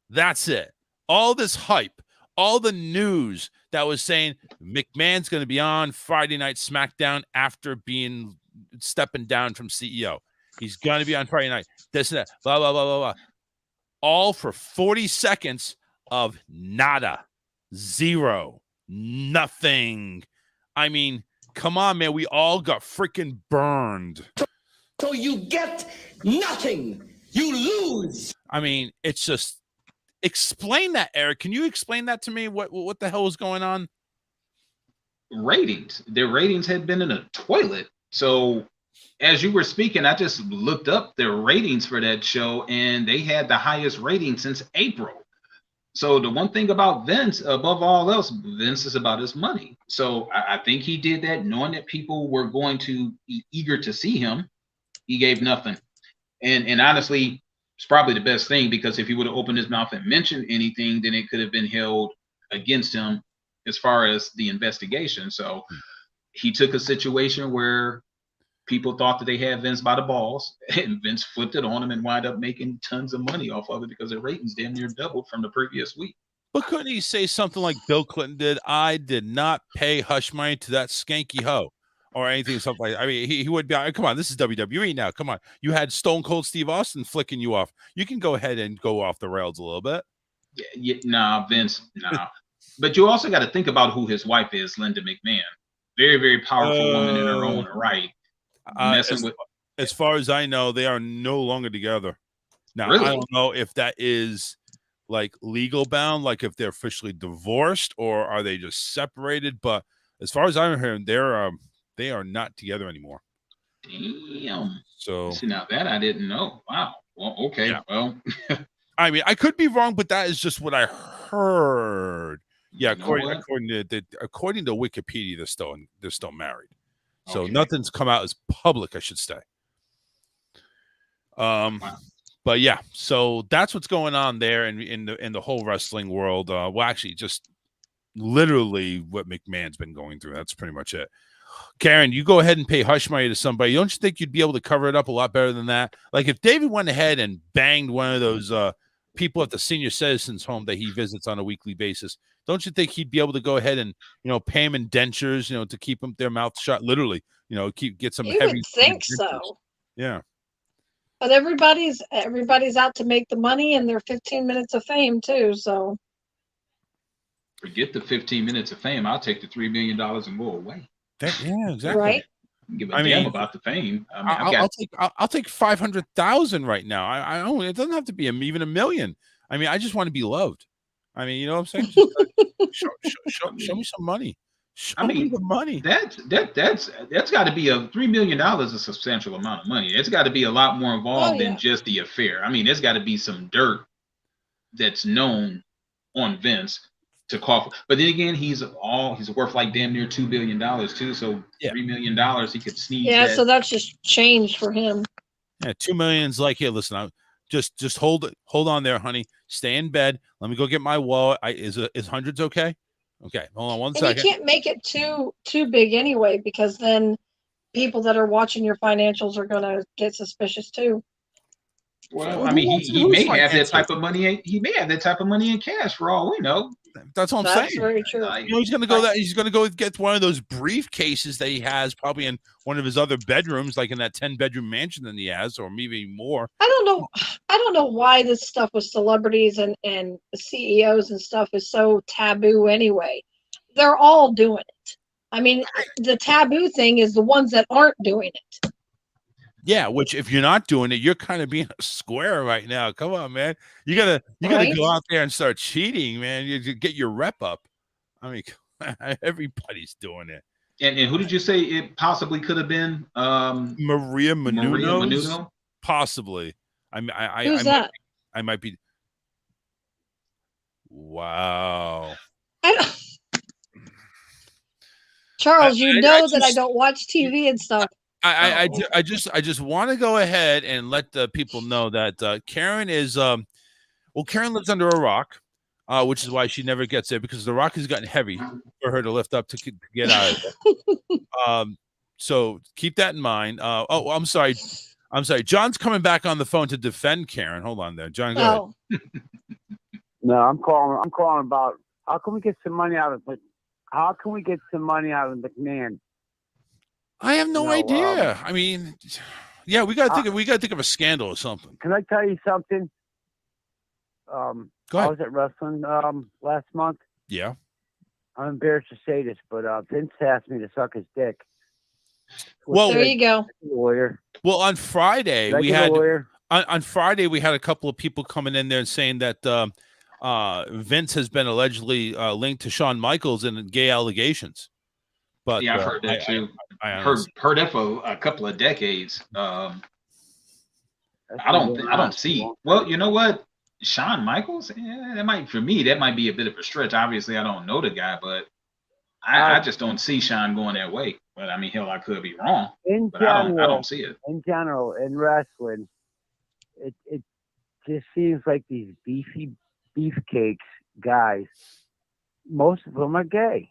S9: That's it. All this hype, all the news that was saying McMahon's going to be on Friday Night SmackDown after stepping down from CEO. He's going to be on Friday night. This and that. Blah, blah, blah, blah, blah. All for 40 seconds of nada. Zero. Nothing. I mean, come on, man. We all got freaking burned.
S13: So you get nothing. You lose.
S9: I mean, it's just, explain that, Eric. Can you explain that to me? What the hell was going on?
S12: Ratings. Their ratings had been in a toilet. So as you were speaking, I just looked up their ratings for that show, and they had the highest rating since April. So the one thing about Vince, above all else, Vince is about his money. So I think he did that knowing that people were going to be eager to see him. He gave nothing. And honestly, it's probably the best thing, because if he would have opened his mouth and mentioned anything, then it could have been held against him as far as the investigation. So he took a situation where people thought that they had Vince by the balls, and Vince flipped it on him and wound up making tons of money off of it because the ratings damn near doubled from the previous week.
S9: But couldn't he say something like Bill Clinton did? I did not pay hush money to that skanky hoe, or anything, something like that. I mean, he would be, come on, this is WWE now. Come on. You had Stone Cold Steve Austin flicking you off. You can go ahead and go off the rails a little bit.
S12: Yeah, nah, Vince, nah. But you also got to think about who his wife is, Linda McMahon. Very, very powerful woman in her own right.
S9: As far as I know, they are no longer together. Now,
S12: Really?
S9: I don't know if that is like legal bound, like if they're officially divorced, or are they just separated. But as far as I'm hearing, they are not together anymore.
S12: Damn.
S9: So
S12: see, now that I didn't know. Wow. Well, okay. Yeah. Well,
S9: I mean, I could be wrong, but that is just what I heard. Yeah, according to Wikipedia, they're still married. So nothing's come out as public, I should say. But yeah, so that's what's going on there in the whole wrestling world. Well, actually, just literally what McMahon's been going through. That's pretty much it. Karen, you go ahead and pay hush money to somebody. Don't you think you'd be able to cover it up a lot better than that? Like if David went ahead and banged one of those people at the senior citizens home that he visits on a weekly basis, don't you think he'd be able to go ahead and, pay him indentures, to keep them their mouth shut, literally, get some
S11: you
S9: heavy.
S11: Would think
S9: indentures.
S11: so.
S9: Yeah.
S11: But everybody's out to make the money and their 15 minutes of fame too. So
S12: forget the 15 minutes of fame. I'll take the $3 million and go away.
S9: Yeah, exactly.
S11: Right.
S12: Give a damn about the fame.
S9: I'll take 500,000 right now. I only, it doesn't have to be even $1 million. I mean, I just want to be loved. I mean, you know what I'm saying? Just, show me some money. Show me the money.
S12: That's got to be $3 million is a substantial amount of money. It's got to be a lot more involved than just the affair. I mean, there's got to be some dirt that's known on Vince to call for. But then again, he's worth like damn near $2 billion too. So $3 million he could sneeze.
S11: Yeah, so that's just change for him.
S9: Yeah, $2 million's like, here, listen, just hold on there, honey. Stay in bed. Let me go get my wallet. Is hundreds okay? Okay, hold on one second.
S11: You can't make it too big anyway, because then people that are watching your financials are gonna get suspicious too.
S12: Well, I mean, he may have that type of money. He may have that type of money in cash for all we know.
S9: That's what I'm saying.
S11: That's very true.
S9: He's going to go that. He's going to go get one of those briefcases that he has, probably in one of his other bedrooms, like in that 10-bedroom mansion that he has, or maybe more.
S11: I don't know why this stuff with celebrities and CEOs and stuff is so taboo anyway. They're all doing it. I mean, the taboo thing is the ones that aren't doing it.
S9: Yeah, which if you're not doing it, you're kind of being a square right now. Come on, man. You gotta go out there and start cheating, man. You get your rep up. I mean, everybody's doing it.
S12: And who did you say it possibly could have been?
S9: Maria Menunos? Possibly.
S11: Who's that?
S9: I might be. Wow.
S11: Charles, you know that I don't watch TV and stuff.
S9: I just want to go ahead and let the people know that Karen is Well, Karen lives under a rock, which is why she never gets there because the rock has gotten heavy for her to lift up to get out of it. So keep that in mind. I'm sorry. John's coming back on the phone to defend Karen. Hold on there. John, go ahead.
S10: No, I'm calling about how can we get some money out of McMahon?
S9: I have no idea. I mean, yeah, we got to think of a scandal or something.
S10: Can I tell you something?
S9: Go
S10: I
S9: ahead.
S10: was at wrestling last month.
S9: Yeah.
S10: I'm embarrassed to say this, but Vince asked me to suck his dick.
S9: Well,
S11: there you go.
S10: Lawyer.
S9: Well, on Friday we had on Friday we had a couple of people coming in there and saying that Vince has been allegedly linked to Shawn Michaels in gay allegations. But
S12: yeah, I've heard that too.
S9: I
S12: heard that for a couple of decades. I don't see. Well, you know what? Shawn Michaels, that might be a bit of a stretch. Obviously, I don't know the guy, but I just don't see Shawn going that way. But I mean, hell, I could be wrong. I don't see it.
S10: In general, in wrestling, it just seems like these beefcakes guys, most of them are gay.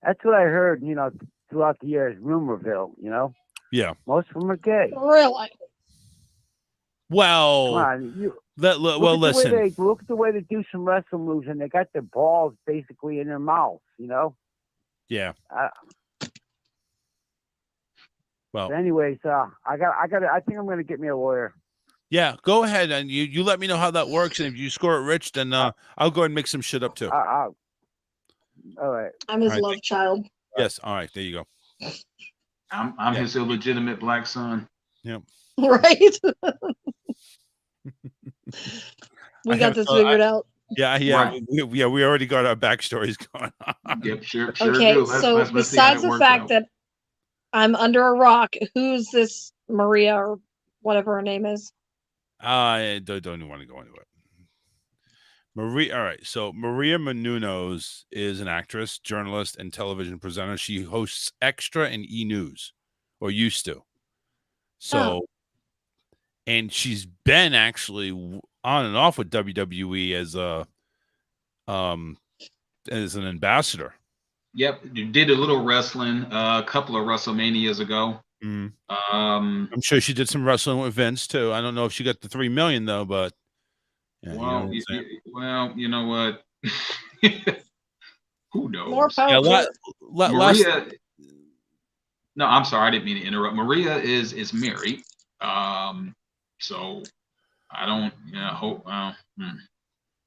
S10: That's what I heard, throughout the years, Rumorville,
S9: Yeah.
S10: Most of them are gay.
S11: Really?
S9: Well,
S10: come on,
S9: listen.
S10: Look at the way they do some wrestling moves, and they got their balls basically in their mouth,
S9: Yeah. Well.
S10: Anyways, I think I'm gonna get me a lawyer.
S9: Yeah, go ahead and you let me know how that works, and if you score it rich, then I'll go ahead and make some shit up too.
S10: All right.
S11: I'm his love child.
S9: Yes. All right. There you go.
S12: I'm his illegitimate black son.
S9: Yep.
S11: Right. We got this figured out.
S9: Yeah. Right. We already got our backstories going on.
S12: Yep, sure
S11: okay,
S12: do.
S11: so besides the fact that I'm under a rock, who's this Maria or whatever her name is?
S9: I don't even want to go into it. Maria. All right. So Maria Menunos is an actress, journalist, and television presenter. She hosts Extra and E! News, or used to. So, and she's been actually on and off with WWE as an ambassador.
S12: Yep, you did a little wrestling a couple of WrestleManias ago.
S9: Mm. I'm sure she did some wrestling with Vince too. I don't know if she got the $3 million though, but
S12: yeah, you know what? Who knows?
S11: More power.
S12: Maria. No, I'm sorry, I didn't mean to interrupt. Maria is married, so I don't hope.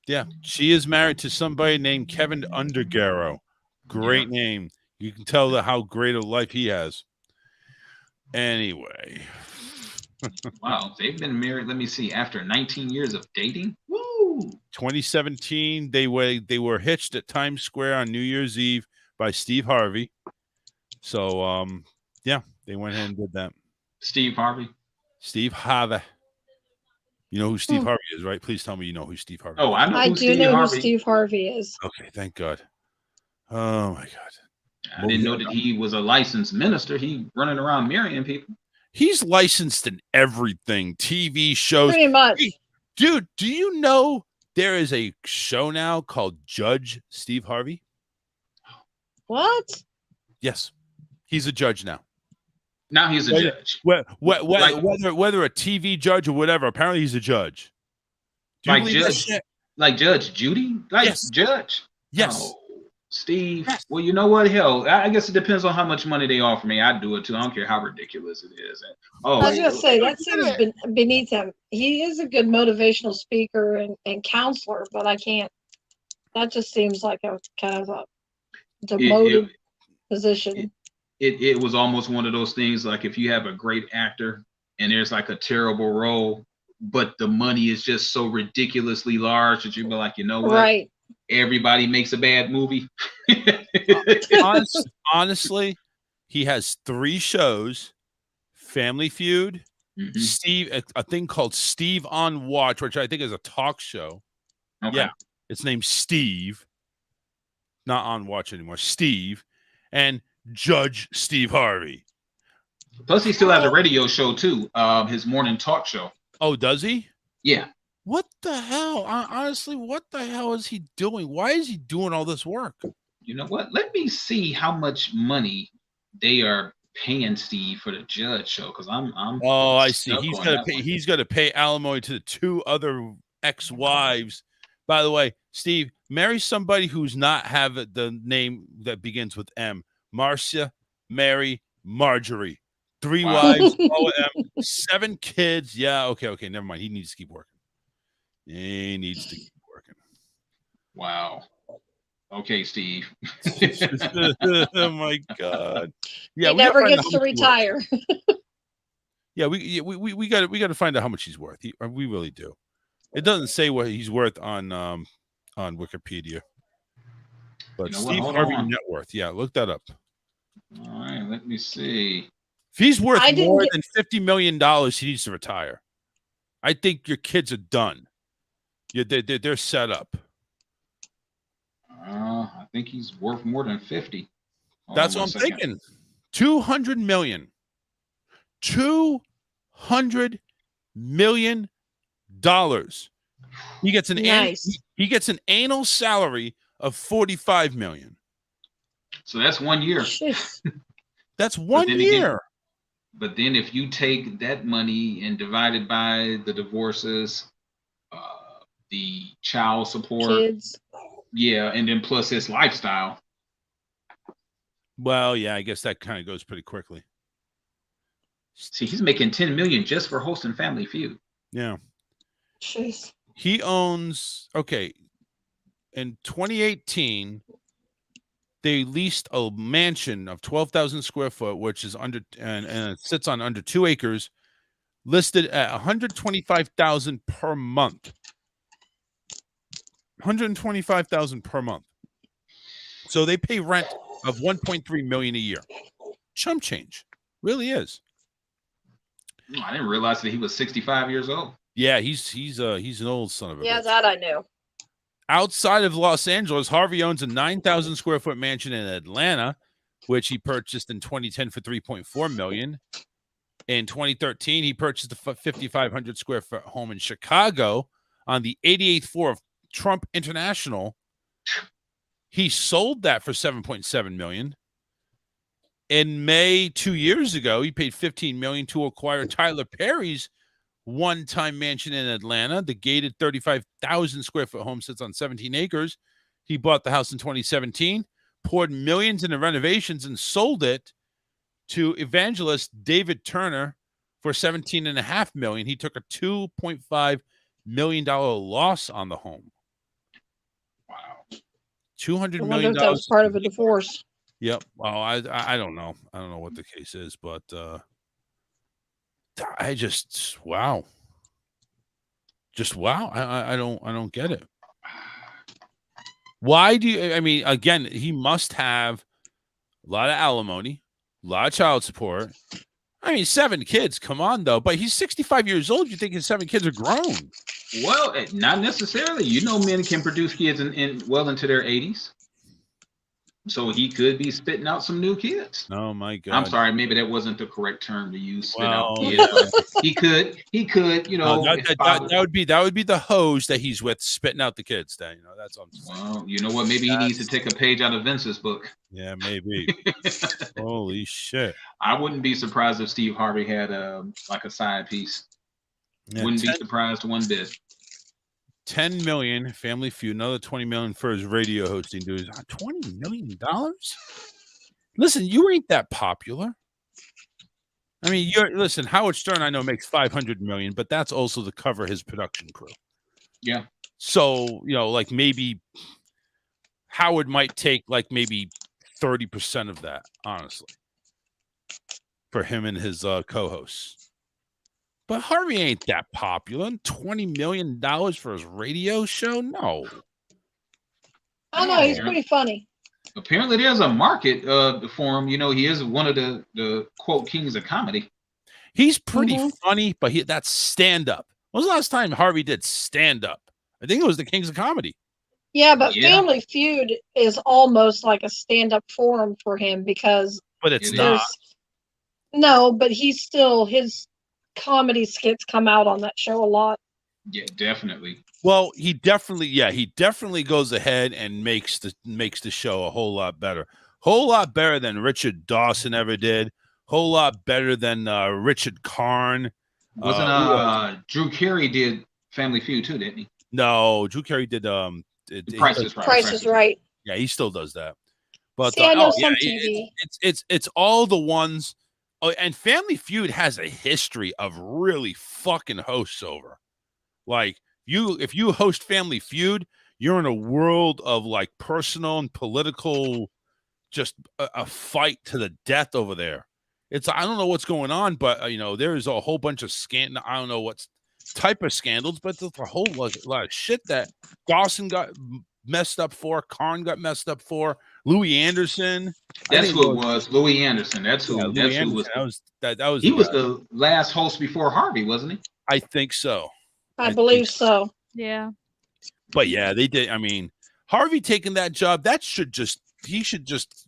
S9: Yeah, she is married to somebody named Kevin Undergaro. Great name. You can tell how great a life he has. Anyway.
S12: Wow, they've been married. Let me see. After 19 years of dating, woo!
S9: 2017, they were hitched at Times Square on New Year's Eve by Steve Harvey. So, yeah, they went ahead and did that.
S12: Steve Harvey.
S9: Steve Harvey. You know who Steve Harvey is, right? Please tell me you know who Steve Harvey is.
S12: Oh, I know.
S11: I do know who Steve Harvey is.
S9: Okay, thank God. Oh my God.
S12: I didn't know that he was a licensed minister. He running around marrying people.
S9: He's licensed in everything. TV shows.
S11: Pretty much.
S9: Hey, dude, do you know there is a show now called Judge Steve Harvey?
S11: What?
S9: Yes. He's a judge now.
S12: Now he's a judge.
S9: Whether a TV judge or whatever, apparently he's a judge.
S12: Like Judge Judy?
S9: Yes.
S12: Judge?
S9: Yes.
S12: Oh, Steve. Yes. Well, you know what? Hell, I guess it depends on how much money they offer me. I'd do it too. I don't care how ridiculous it is.
S11: I was going to say, that seems beneath him. He is a good motivational speaker and counselor, but I can't. That just seems like a kind of a demoted position.
S12: It was almost one of those things like if you have a great actor and there's like a terrible role, but the money is just so ridiculously large that you'd be like, you know what?
S11: Right.
S12: Everybody makes a bad movie.
S9: Honestly, he has 3 shows: Family Feud, Steve, a thing called Steve on Watch, which I think is a talk show.
S12: Okay.
S9: Yeah, it's named Steve, not on Watch anymore. Steve and Judge Steve Harvey.
S12: Plus, he still has a radio show too. His morning talk show.
S9: Oh, does he?
S12: Yeah.
S9: What the hell? Honestly, what the hell is he doing? Why is he doing all this work?
S12: You know what? Let me see how much money they are paying Steve for the Judge show, because I'm
S9: Oh, I see.
S12: stuck
S9: He's
S12: on
S9: got to
S12: that
S9: pay.
S12: one.
S9: He's got to pay alimony to the 2 other ex-wives. By the way, Steve, marry somebody who's not have the name that begins with M. Marcia, Mary, Marjorie. 3 wives, all with M. 7 kids. Yeah. Okay. Never mind. He needs to keep working. He needs to keep working.
S12: Wow. Okay, Steve.
S9: Oh my God. Yeah,
S11: he
S9: we gotta
S11: never
S9: find out
S11: gets
S9: how
S11: to
S9: much he's worth.
S11: retire.
S9: Yeah, we got to find out how much he's worth. We really do. It doesn't say what he's worth on Wikipedia. But
S12: You know what?
S9: Steve
S12: Hold
S9: Harvey
S12: on.
S9: net worth. Yeah, look that up.
S12: All right, let me see.
S9: If he's worth
S11: I didn't
S9: more
S11: get-
S9: than $50 million, he needs to retire. I think your kids are done. They're set up.
S12: I think he's worth more than 50.
S9: That's what I'm thinking. 200 million. $200 million. He gets an he gets an annual salary of $45 million.
S12: So that's 1 year.
S9: That's 1 year.
S12: But then if you take that money and divide it by the divorces, the child support,
S11: Kids.
S12: yeah, and then plus his lifestyle.
S9: Well, yeah, I guess that kind of goes pretty quickly.
S12: See, he's making $10 million just for hosting Family Feud.
S9: Yeah.
S11: Jeez.
S9: He owns, okay, in 2018, they leased a mansion of 12,000 square foot, which is under, and it sits on under 2 acres, listed at $125,000 per month. $125,000 per month. So they pay rent of $1.3 million a year. Chump change. Really is.
S12: I didn't realize that he was 65 years old.
S9: Yeah, he's an old son of a
S11: Yeah,
S9: bitch.
S11: that I knew.
S9: Outside of Los Angeles, Harvey owns a 9,000 square foot mansion in Atlanta, which he purchased in 2010 for $3.4 million. In 2013, he purchased a 5,500 square foot home in Chicago on the 88th floor of Trump International. He sold that for $7.7 million. In May 2 years ago, he paid $15 million to acquire Tyler Perry's one-time mansion in Atlanta. The gated 35,000 square foot home sits on 17 acres. He bought the house in 2017, poured millions into renovations, and sold it to evangelist David Turner for $17.5 million. He took a $2.5 million loss on the home.
S12: Wow.
S9: $200
S11: I wonder
S9: million.
S11: if that was part of a divorce.
S9: Yep. Well, I don't know. I don't know what the case is, but I just wow. Just wow. I don't get it. Why do you, I mean, again, he must have a lot of alimony, a lot of child support. I mean, 7 kids, come on though. But he's 65 years old. You think his 7 kids are grown?
S12: Well, not necessarily. You know, men can produce kids in well into their 80s. So he could be spitting out some new kids.
S9: Oh my God!
S12: I'm sorry, maybe that wasn't the correct term to use. Spit
S9: Well,
S12: out kids. He could, you know.
S9: That would be the hose that he's with, spitting out the kids. Then that's all.
S12: Well, you know what? Maybe he needs to take a page out of Vince's book.
S9: Yeah, maybe. Holy shit!
S12: I wouldn't be surprised if Steve Harvey had like a side piece.
S9: Yeah,
S12: wouldn't be surprised one bit.
S9: $10 million Family Feud, another $20 million for his radio hosting duties. $20 million? Listen, you ain't that popular. I mean, listen, Howard Stern, I know, makes $500 million, but that's also to cover his production crew.
S12: Yeah.
S9: So, like maybe Howard might take like maybe 30% of that, honestly, for him and his co-hosts. But Harvey ain't that popular. $20 million for his radio show? No.
S11: I don't know. He's pretty funny.
S12: Apparently, there's a market for him. You know, he is one of the quote kings of comedy.
S9: He's pretty funny, but that's stand-up. When was the last time Harvey did stand-up? I think it was the Kings of Comedy.
S11: Yeah, but Family Feud is almost like a stand-up forum for him because.
S9: But it's not.
S11: No, but he's still his comedy skits come out on that show a lot.
S12: Yeah, definitely.
S9: Well, he definitely goes ahead and makes the show a whole lot better. Whole lot better than Richard Dawson ever did. Whole lot better than Richard Karn.
S12: Wasn't Drew Carey did Family Feud too, didn't he?
S9: No, Drew Carey did
S12: Price is Right.
S11: Price is Right.
S9: Yeah, he still does that. But
S11: See, I know some TV.
S9: It's all the ones. Oh, and Family Feud has a history of really fucking hosts over. Like if you host Family Feud, you're in a world of like personal and political, just a fight to the death over there. I don't know what's going on, but there is a whole bunch of I don't know what type of scandals, but there's a whole lot of shit that Dawson got messed up for, Karn got messed up for, Louis Anderson.
S12: That's who it was. Louis Anderson. That's who.
S9: Yeah,
S12: that's
S9: Anderson.
S12: who was.
S9: That was.
S12: He was the last host before Harvey, wasn't he?
S9: I think so.
S11: I believe so.
S14: Yeah.
S9: But yeah, they did. I mean, Harvey taking that job, he should just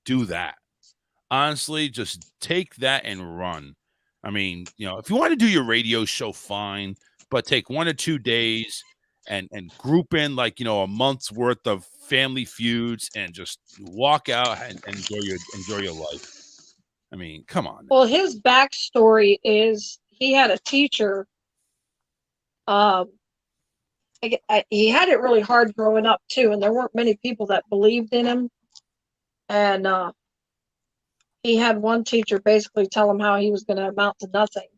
S9: do that. Honestly, just take that and run. I mean, if you want to do your radio show, fine, but take 1 or 2 days and group in like, a month's worth of Family Feuds and just walk out and enjoy your life. I mean, come on.
S11: Well, his backstory is he had a teacher. He had it really hard growing up too, and there weren't many people that believed in him. And he had one teacher basically tell him how he was going to amount to nothing.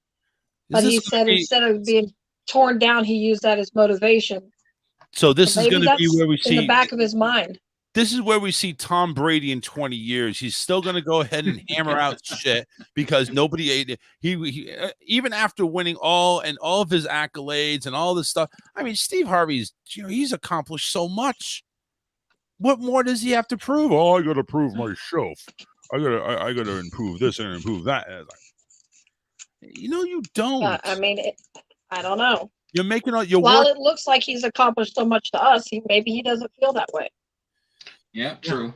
S11: But he said instead of being torn down, he used that as motivation.
S9: So this is going to be where we see
S11: in the back of his mind.
S9: This is where we see Tom Brady in 20 years. He's still going to go ahead and hammer out shit because nobody ate it. He even after winning all of his accolades and all this stuff. I mean, Steve Harvey's, he's accomplished so much. What more does he have to prove? Oh, I got to prove myself. I got to improve this and improve that. You don't.
S11: I mean, I don't know.
S9: You're making all
S11: While it looks like he's accomplished so much to us, maybe he doesn't feel that way.
S12: Yeah, true.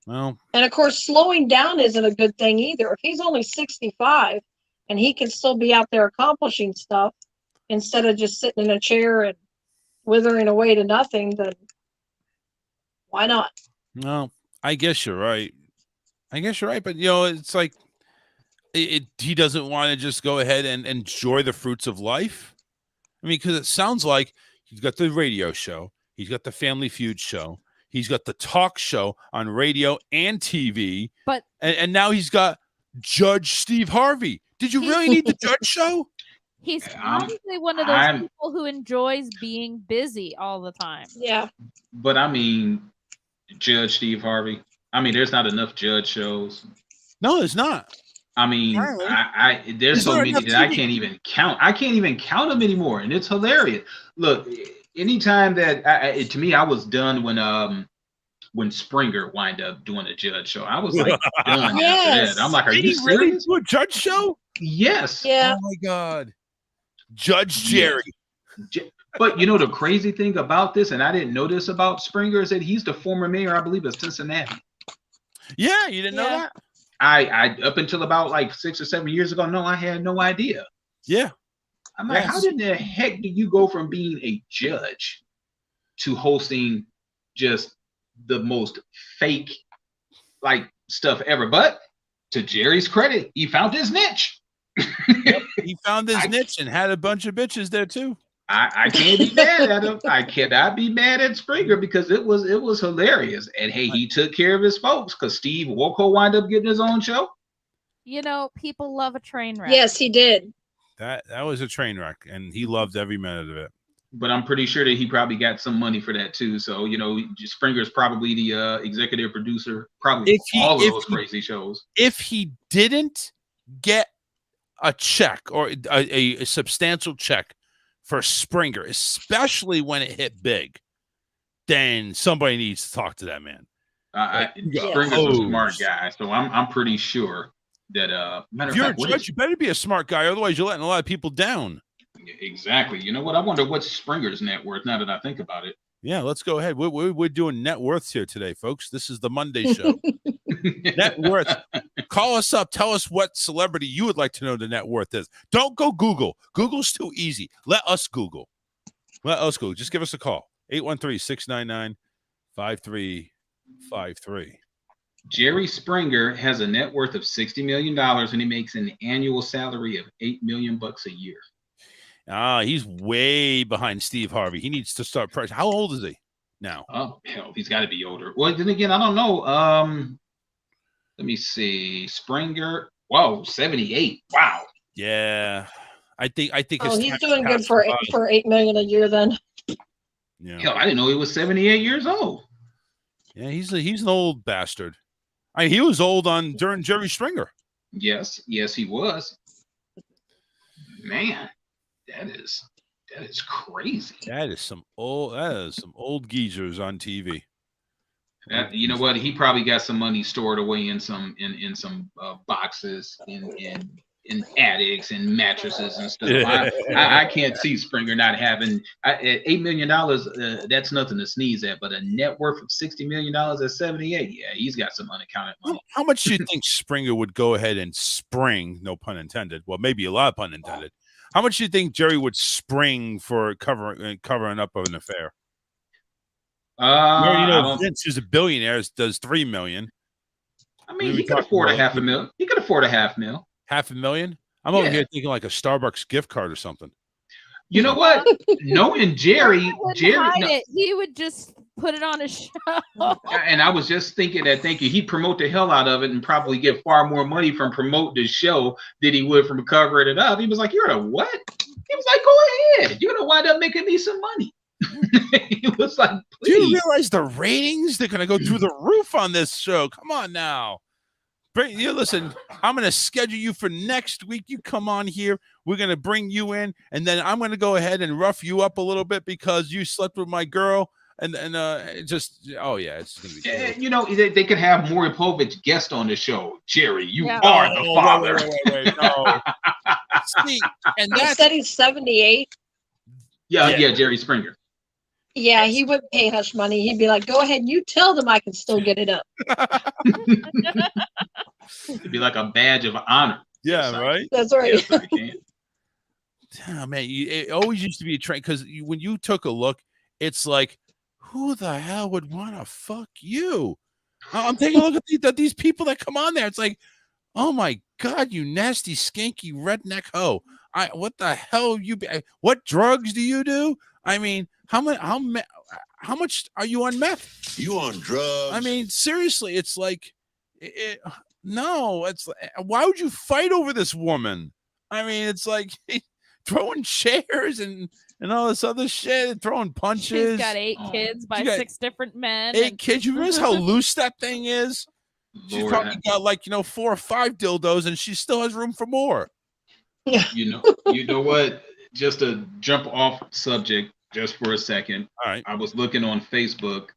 S9: Well,
S11: and of course, slowing down isn't a good thing either. If he's only 65 and he can still be out there accomplishing stuff instead of just sitting in a chair and withering away to nothing, then why not?
S9: No, I guess you're right. But it's like he doesn't want to just go ahead and enjoy the fruits of life. I mean, because it sounds like he's got the radio show, he's got the Family Feud show, he's got the talk show on radio and TV,
S14: but
S9: and now he's got Judge Steve Harvey. Did you really need the Judge show?
S14: He's probably one of those people who enjoys being busy all the time.
S11: Yeah.
S12: But I mean, Judge Steve Harvey. I mean, there's not enough Judge shows.
S9: No, there's not.
S12: I mean, there's so many that I can't even count. I can't even count them anymore, and it's hilarious. Look, anytime that to me, I was done when Springer wind up doing a Judge show. I was like done after that. I'm like, are you serious?
S9: Really do a Judge show?
S12: Yes.
S11: Yeah.
S9: Oh my God, Judge Jerry.
S12: Yes. But the crazy thing about this, and I didn't know this about Springer, is that he's the former mayor, I believe, of Cincinnati.
S9: Yeah, you didn't know that?
S12: I up until about like 6 or 7 years ago, no, I had no idea.
S9: Yeah.
S12: I'm like, how did the heck do you go from being a judge to hosting just the most fake like stuff ever? But to Jerry's credit, he found his niche.
S9: Yep, he found his niche and had a bunch of bitches there too.
S12: I can't be mad at him. I cannot be mad at Springer because it was hilarious. And hey, he took care of his folks because Steve Wilco wound up getting his own show.
S14: People love a train wreck.
S11: Yes, he did.
S9: That was a train wreck, and he loved every minute of it.
S12: But I'm pretty sure that he probably got some money for that too. So Springer's probably the executive producer, probably all of those crazy shows.
S9: If he didn't get a check or a substantial check for Springer, especially when it hit big, then somebody needs to talk to that man.
S12: Springer's a smart guy, so I'm pretty sure that
S9: if you're a judge, you better be a smart guy, otherwise you're letting a lot of people down.
S12: Exactly. You know what? I wonder what's Springer's net worth now that I think about it.
S9: Yeah, let's go ahead. We're doing net worths here today, folks. This is the Monday show. Net worth. Call us up. Tell us what celebrity you would like to know the net worth is. Don't go Google. Google's too easy. Let us Google. Just give us a call. 813-699-5353.
S12: Jerry Springer has a net worth of $60 million and he makes an annual salary of $8 million a year.
S9: He's way behind Steve Harvey. He needs to start pressure. How old is he now?
S12: Oh, hell, he's got to be older. Well, then again, I don't know. Let me see. Springer. Whoa, 78. Wow.
S9: Yeah. I think
S11: he's doing good for $8 million a year then.
S9: Yeah.
S12: Hell, I didn't know he was 78 years old.
S9: Yeah, he's an old bastard. He was old during Jerry Springer.
S12: Yes, he was. Man, that is crazy.
S9: That is some old geezers on TV.
S12: You know what? He probably got some money stored away in some boxes in attics and mattresses and stuff. I can't see Springer not having $8 million. That's nothing to sneeze at. But a net worth of $60 million at 78, yeah, he's got some unaccounted money.
S9: How much do you think Springer would go ahead and spring? No pun intended. Well, maybe a lot of pun intended. How much do you think Jerry would spring for covering up of an affair? Vince, who's a billionaire, does $3 million.
S12: I mean, he could afford $500,000. He could afford $500,000.
S9: $500,000? I'm over here thinking like a Starbucks gift card or something.
S12: You know what? Knowing Jerry,
S14: he would just put it on a show.
S12: And I was just thinking that, he'd promote the hell out of it and probably get far more money from promoting the show than he would from covering it up. He was like, "You're a what?" He was like, "Go ahead. You're gonna wind up making me some money." He was like, "Please."
S9: Do you realize the ratings? They're gonna go through the roof on this show. Come on now. Listen, I'm going to schedule you for next week. You come on here. We're going to bring you in, and then I'm going to go ahead and rough you up a little bit because you slept with my girl. And it's going to be cool.
S12: You know, they could have Maury Povich guest on the show. Jerry, you are the father.
S9: Wait, no. See, and
S11: he said he's 78.
S12: Yeah, Jerry Springer.
S11: Yeah, he wouldn't pay hush money. He'd be like, "Go ahead, you tell them I can still get it up."
S12: It'd be like a badge of honor.
S9: Yeah, right.
S11: That's right.
S12: Yes, I can.
S9: Oh, man, it always used to be a trend because when you took a look, it's like, who the hell would want to fuck you? I'm taking a look at these people that come on there. It's like, oh my God, you nasty, skanky redneck hoe. What the hell what drugs do you do? I mean, how much are you on meth?
S15: You on drugs?
S9: I mean, seriously, it's like, no, it's why would you fight over this woman? I mean, it's like throwing chairs and all this other shit, throwing punches.
S14: She's got 8 kids by 6 different men.
S9: 8 kids. You realize how loose that thing is? She's probably got 4 or 5 dildos, and she still has room for more.
S11: Yeah.
S12: You know what? Just to jump off subject just for a second.
S9: All right.
S12: I was looking on Facebook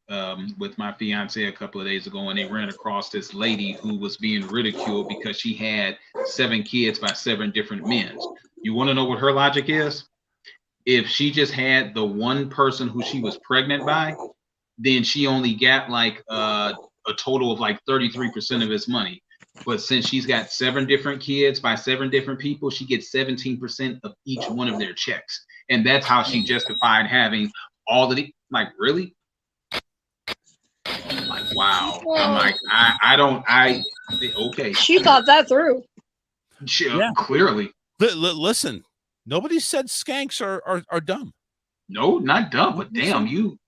S12: with my fiance a couple of days ago, and they ran across this lady who was being ridiculed because she had 7 kids by 7 different men. You want to know what her logic is? If she just had the one person who she was pregnant by, then she only got a total of 33% of his money. But since she's got 7 different kids by 7 different people, she gets 17% of each one of their checks. And that's how she justified having all of the, really? Wow. I'm okay.
S11: She thought that through.
S12: Clearly.
S9: Listen, nobody said skanks are dumb.
S12: No, not dumb, but damn, you.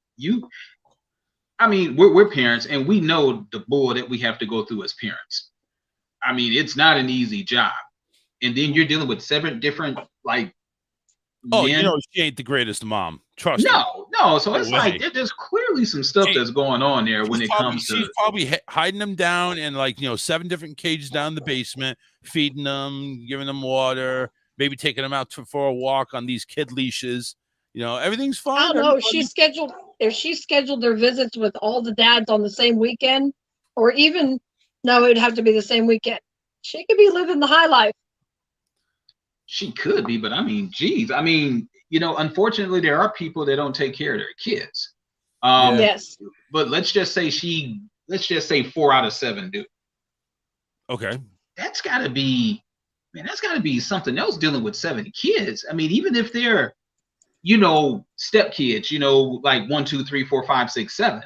S12: I mean, we're parents, and we know the bull that we have to go through as parents. I mean, it's not an easy job. And then you're dealing with 7 different, men.
S9: You know, she ain't the greatest mom. Trust me.
S12: No. So it's there's clearly some stuff that's going on there when it comes to.
S9: She's probably hiding them down in 7 different cages down in the basement, feeding them, giving them water, maybe taking them out for a walk on these kid leashes. Everything's fine.
S11: I don't know. If she scheduled their visits with all the dads on the same weekend, or even no, it would have to be the same weekend. She could be living the high life.
S12: She could be, but I mean, geez. I mean, unfortunately, there are people that don't take care of their kids.
S11: Yes.
S12: But let's just say 4 out of 7 do.
S9: Okay.
S12: That's got to be, man, that's got to be something else dealing with 7 kids. I mean, even if they're, step kids, like 1, 2, 3, 4, 5, 6, 7.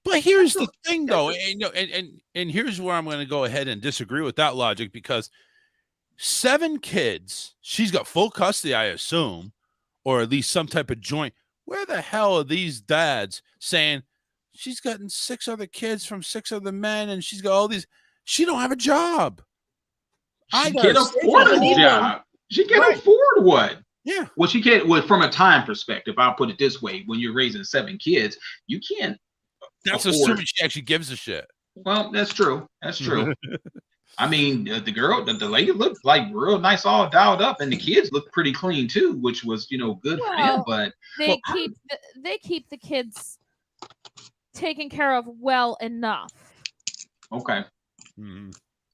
S9: But here's the thing, though, and here's where I'm going to go ahead and disagree with that logic, because 7 kids, she's got full custody, I assume, or at least some type of joint. Where the hell are these dads saying she's gotten 6 other kids from 6 other men, and she's got all these? She don't have a job.
S12: She can't afford a job. She can't afford what?
S9: Yeah.
S12: Well, she can't. Well, from a time perspective, I'll put it this way: when you're raising 7 kids, you can't.
S9: That's assuming she actually gives a shit.
S12: Well, that's true. That's true. I mean, the lady looked like real nice, all dialed up, and the kids looked pretty clean too, which was, good for them. But
S14: they keep the kids taken care of well enough.
S12: Okay.
S14: To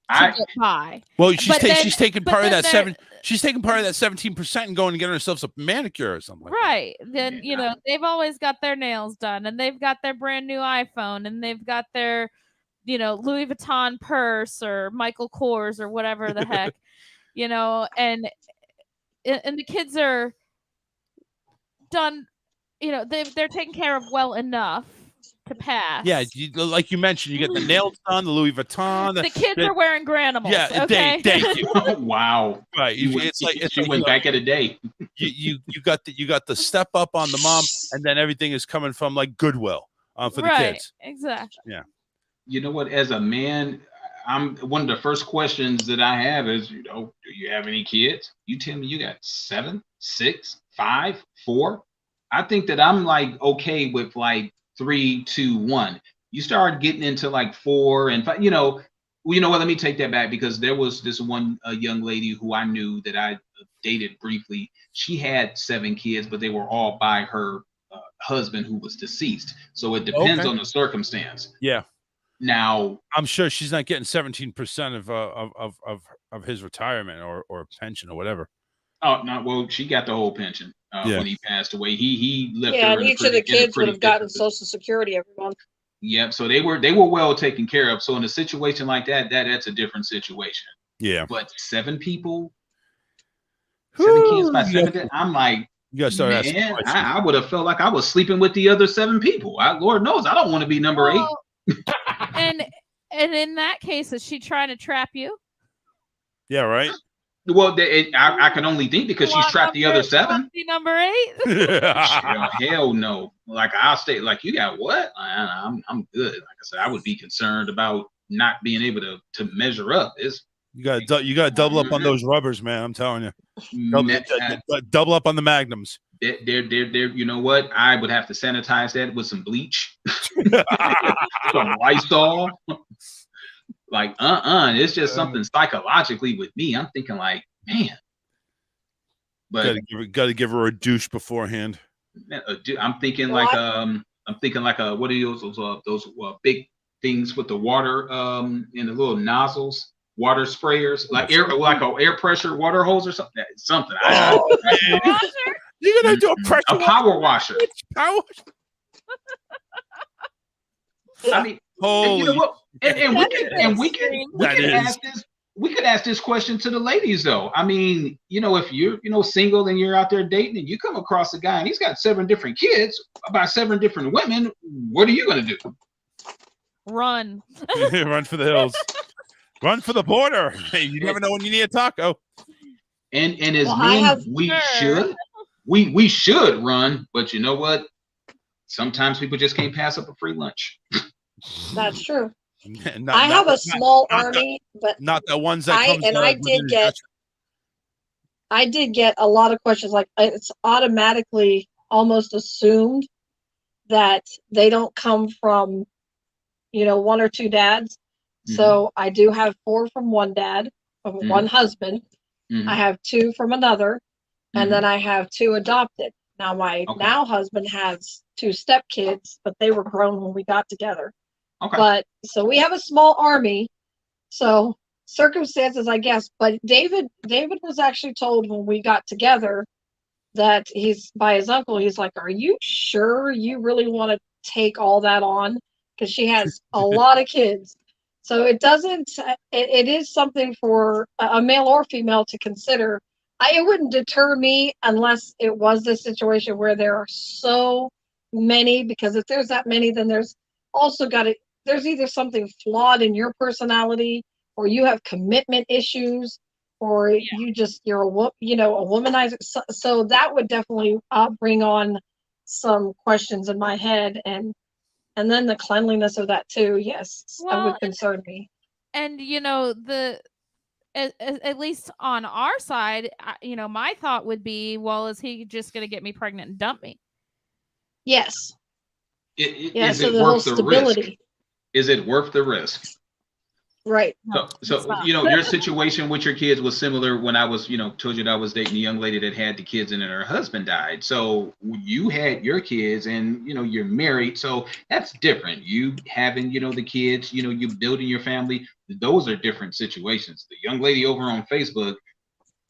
S14: get by.
S9: Well, she's taking part of that 7. She's taking part of that 17% and going and getting herself a manicure or something.
S14: Right. Then they've always got their nails done, and they've got their brand new iPhone, and they've got their Louis Vuitton purse or Michael Kors or whatever the heck, and the kids are done. They're taken care of well enough to pass.
S9: Yeah, like you mentioned, you get the nails done, the Louis Vuitton.
S14: The kids are wearing Granimals.
S9: Yeah,
S14: okay?
S9: thank you.
S12: Wow.
S9: Right.
S12: She went back at a day.
S9: You got the step up on the mom, and then everything is coming from like Goodwill for the kids.
S14: Exactly.
S9: Yeah.
S12: You know what? As a man, one of the first questions that I have is, do you have any kids? You tell me you got 7, 6, 5, 4. I think that I'm like okay with like 3, 2, 1. You start getting into like 4 and 5. Well, you know what? Let me take that back, because there was this one young lady who I knew that I dated briefly. She had 7 kids, but they were all by her husband who was deceased. So it depends on the circumstance.
S9: Yeah.
S12: Now,
S9: I'm sure she's not getting 17% of his retirement or pension or whatever.
S12: Oh no! Well, she got the whole pension when he passed away. He left her.
S11: Yeah,
S12: and
S11: each of the kids would have gotten Social Security every month.
S12: Yep. So they were well taken care of. So in a situation like that's a different situation.
S9: Yeah.
S12: But 7 people, 7 kids by 7. I'm like,
S9: you gotta start asking
S12: man,
S9: questions.
S12: I would have felt like I was sleeping with the other 7 people. Lord knows I don't want to be number 8.
S14: And in that case, is she trying to trap you?
S9: Yeah, right.
S12: Well, I can only think because she's trapped the other 7.
S14: Number 8?
S12: Hell no! Like I'll stay. Like you got what? I'm good. Like I said, I would be concerned about not being able to measure up.
S9: You got to double up on those rubbers, man. I'm telling you, double up on the magnums.
S12: They're you know what? I would have to sanitize that with some bleach, some Lysol. Like, it's just something psychologically with me. I'm thinking like, man. But
S9: got to give her a douche beforehand.
S12: I'm thinking like what are those big things with the water and the little nozzles, water sprayers, like an air pressure water hose or something.
S9: You're gonna do a
S12: power washer.
S9: Power.
S12: I mean,
S9: holy.
S12: You know what? And we could ask this question to the ladies though. I mean, if you're single and you're out there dating and you come across a guy and he's got 7 different kids by 7 different women, what are you gonna do?
S14: Run.
S9: Run for the hills. Run for the border. Hey, you never know when you need a taco.
S12: And as men, we should run, but you know what? Sometimes people just can't pass up a free lunch.
S11: That's true. I have a small army, but
S9: not the ones that
S11: I did get a lot of questions. Like it's automatically almost assumed that they don't come from, 1 or 2 dads. Mm-hmm. So I do have 4 from one dad, from one husband. Mm-hmm. I have 2 from another, and then I have 2 adopted. Now my now husband has 2 stepkids, but they were grown when we got together. Okay. But so we have a small army. So circumstances, I guess. But David was actually told when we got together that he's by his uncle. He's like, "Are you sure you really want to take all that on?" Because she has a lot of kids. So it doesn't. It is something for a male or female to consider. It wouldn't deter me unless it was the situation where there are so many. Because if there's that many, then there's also got to. There's either something flawed in your personality, or you have commitment issues, or you're a womanizer. So that would definitely bring on some questions in my head, and then the cleanliness of that too. Yes, that would concern me.
S14: And at least on our side, my thought would be, well, is he just going to get me pregnant and dump me?
S11: Yes.
S12: Is
S11: so
S12: it
S11: the whole
S12: worth the risk?
S11: stability.
S12: Is it worth the risk?
S11: Right.
S12: So your situation with your kids was similar when I was, told you that I was dating a young lady that had the kids and then her husband died. So you had your kids and, you're married. So that's different. You having, the kids, you building your family. Those are different situations. The young lady over on Facebook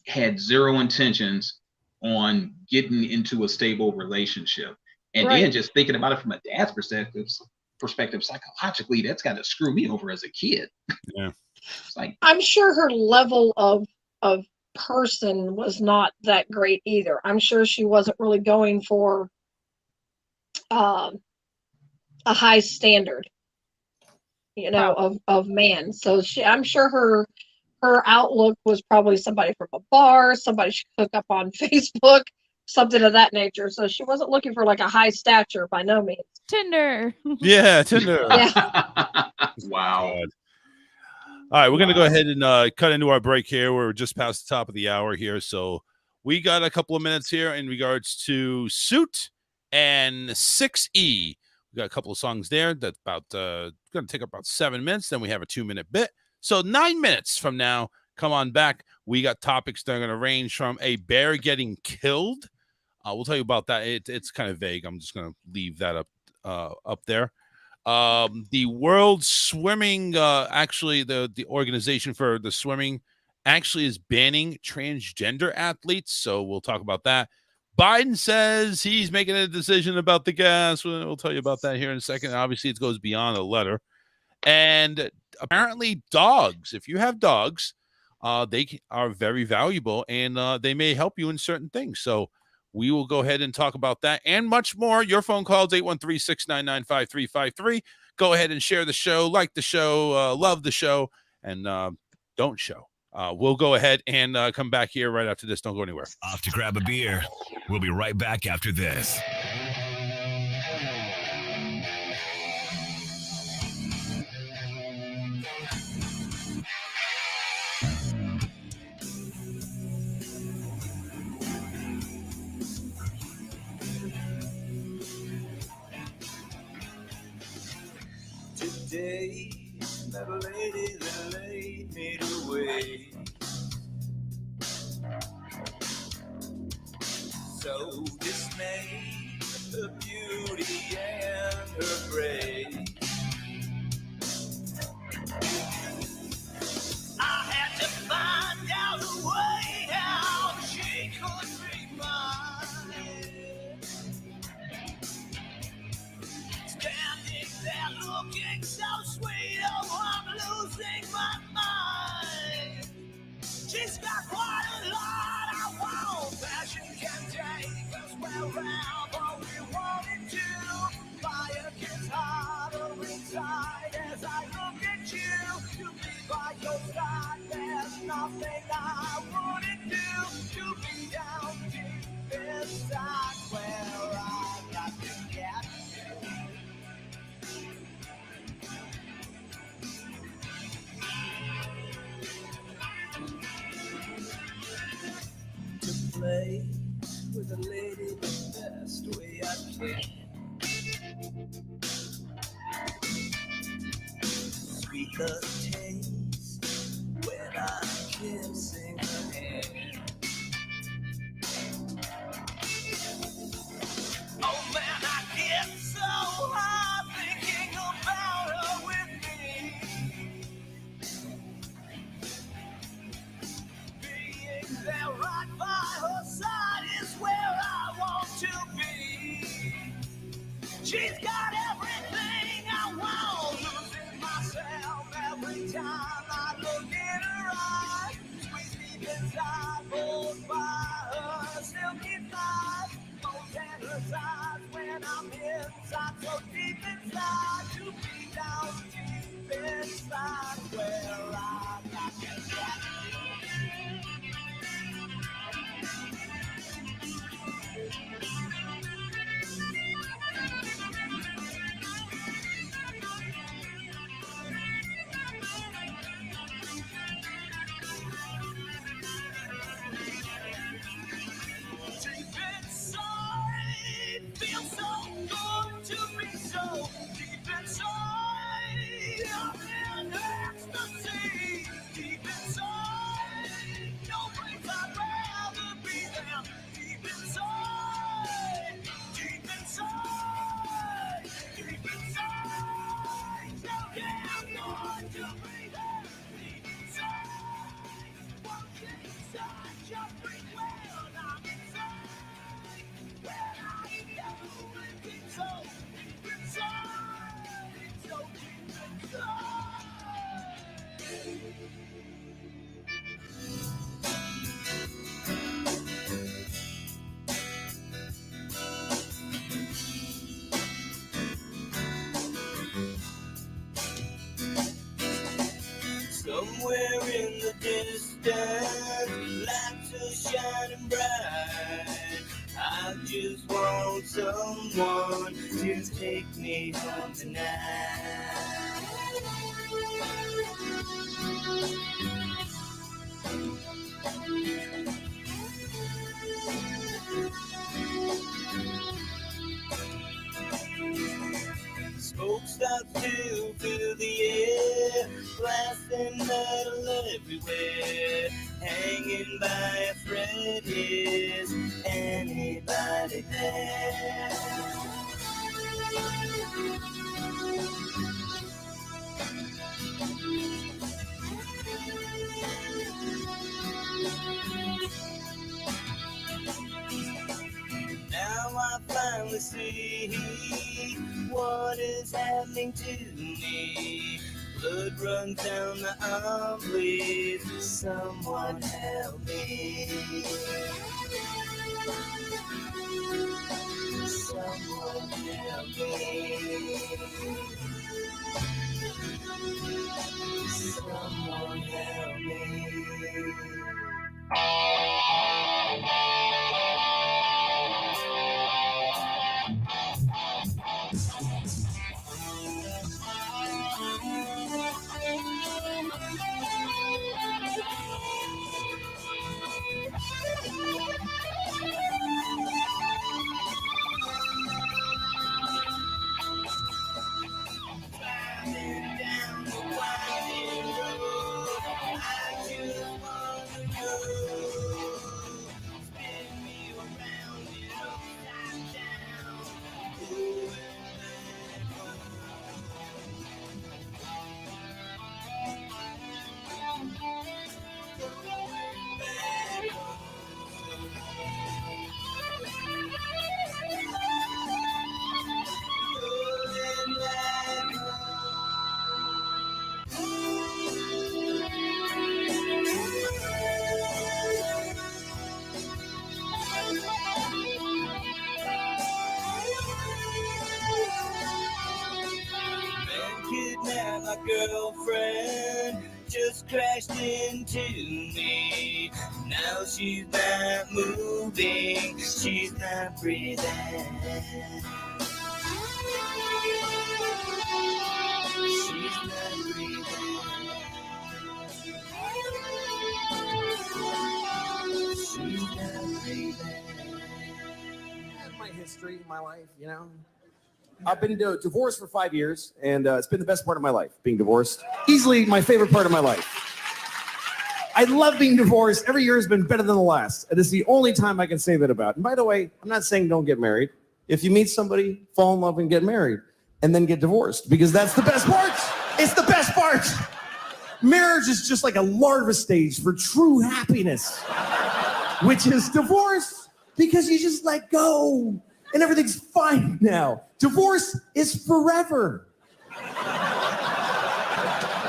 S12: had zero intentions on getting into a stable relationship. And then just thinking about it from a dad's perspective, psychologically, that's got to screw me over as a kid.
S9: Yeah.
S11: I'm sure her level of person was not that great either. I'm sure she wasn't really going for a high standard, of man. So I'm sure her outlook was probably somebody from a bar, somebody she could hook up on Facebook, something of that nature. So she wasn't looking for like a high stature by no means.
S14: Tinder.
S9: Yeah, Tinder.
S11: Yeah.
S12: Wow.
S9: God. All right, we're going to go ahead and cut into our break here. We're just past the top of the hour here. So we got a couple of minutes here in regards to Suit and 6E. We got a couple of songs there. That's about going to take about 7 minutes. Then we have a 2-minute bit. So 9 minutes from now, come on back. We got topics that are going to range from a bear getting killed. We'll tell you about that. It's kind of vague. I'm just going to leave that up there. The World Swimming, actually, the organization for the swimming actually is banning transgender athletes. So we'll talk about that. Biden says he's making a decision about the gas. We'll tell you about that here in a second. Obviously, it goes beyond a letter. And apparently dogs, if you have dogs, they are very valuable and they may help you in certain things. So we will go ahead and talk about that and much more. Your phone calls, 813-699-5353. Go ahead and share the show, like the show, love the show, and don't show. We'll go ahead and come back here right after this. Don't go anywhere.
S1: Off to grab a beer. We'll be right back after this.
S15: Today, that lady that laid me to wait. So dismayed, her beauty and her grace. I had to find out a way how she could be mine. Standing there looking so sweet, oh, I'm losing my mind. She's got quite a lot I want. Passion can take us wherever we wanted to. Fire gets hotter inside as I look at you. To be by your side, there's nothing I wouldn't do. To be down deep inside where I got to get you. To play with a lady the best way I can. Sweet the taste when I kiss distance, lights are shining bright. I just want someone to take me home tonight. Smoke starts to fill the air, blasting metal everywhere. Hanging by a thread, is anybody there? Now I finally see what is happening to me. Blood runs down the arm, please. Someone help me. Someone help me. Someone help me. Kidnapped my girlfriend, just crashed into me. Now she's not moving, she's not breathing. She's not breathing. She's not breathing.
S16: My history, my life, you know. I've been divorced for 5 years, and it's been the best part of my life, being divorced. Easily my favorite part of my life. I love being divorced. Every year has been better than the last. And this is the only time I can say that about. And by the way, I'm not saying don't get married. If you meet somebody, fall in love and get married, and then get divorced, because that's the best part. It's the best part. Marriage is just like a larva stage for true happiness, which is divorce, because you just let go. And everything's fine now. Divorce is forever.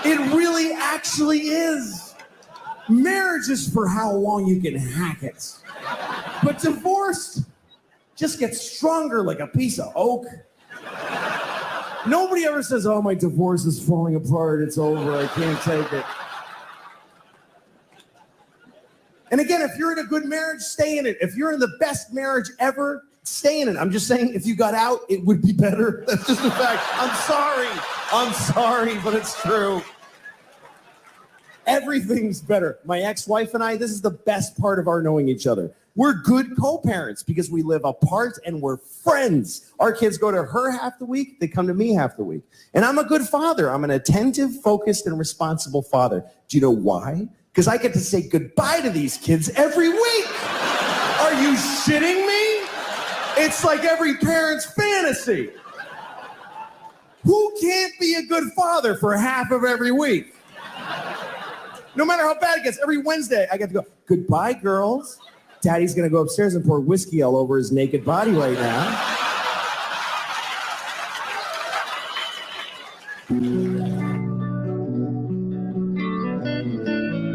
S16: It really actually is. Marriage is for how long you can hack it. But divorce just gets stronger like a piece of oak. Nobody ever says, oh, my divorce is falling apart. It's over. I can't take it. And again, if you're in a good marriage, stay in it. If you're in the best marriage ever, stay in it. I'm just saying, if you got out, it would be better. That's just a fact. I'm sorry, but it's true. Everything's better. My ex-wife and I, this is the best part of our knowing each other. We're good co-parents because we live apart and we're friends. Our kids go to her half the week. They come to me half the week. And I'm a good father. I'm an attentive, focused, and responsible father. Do you know why? Because I get to say goodbye to these kids every week. Are you shitting me? It's like every parent's fantasy. Who can't be a good father for half of every week? No matter how bad it gets, every Wednesday I get to go, goodbye, girls. Daddy's going to go upstairs and pour whiskey all over his naked body right now.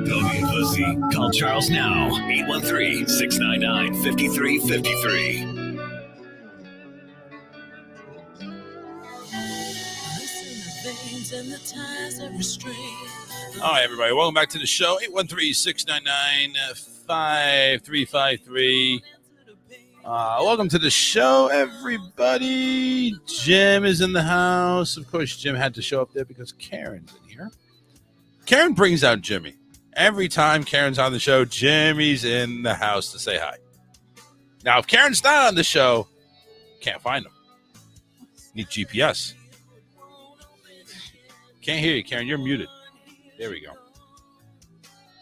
S17: Don't be a pussy. Call Charles now. 813-699-5353.
S15: Things that
S9: All right, everybody. Welcome back to the show. 813-699-5353. Welcome to the show, everybody. Jim is in the house. Of course, Jim had to show up there because Karen's in here. Karen brings out Jimmy. Every time Karen's on the show, Jimmy's in the house to say hi. Now, if Karen's not on the show, can't find him. Need GPS. Can't hear you, Karen. You're muted. There we go.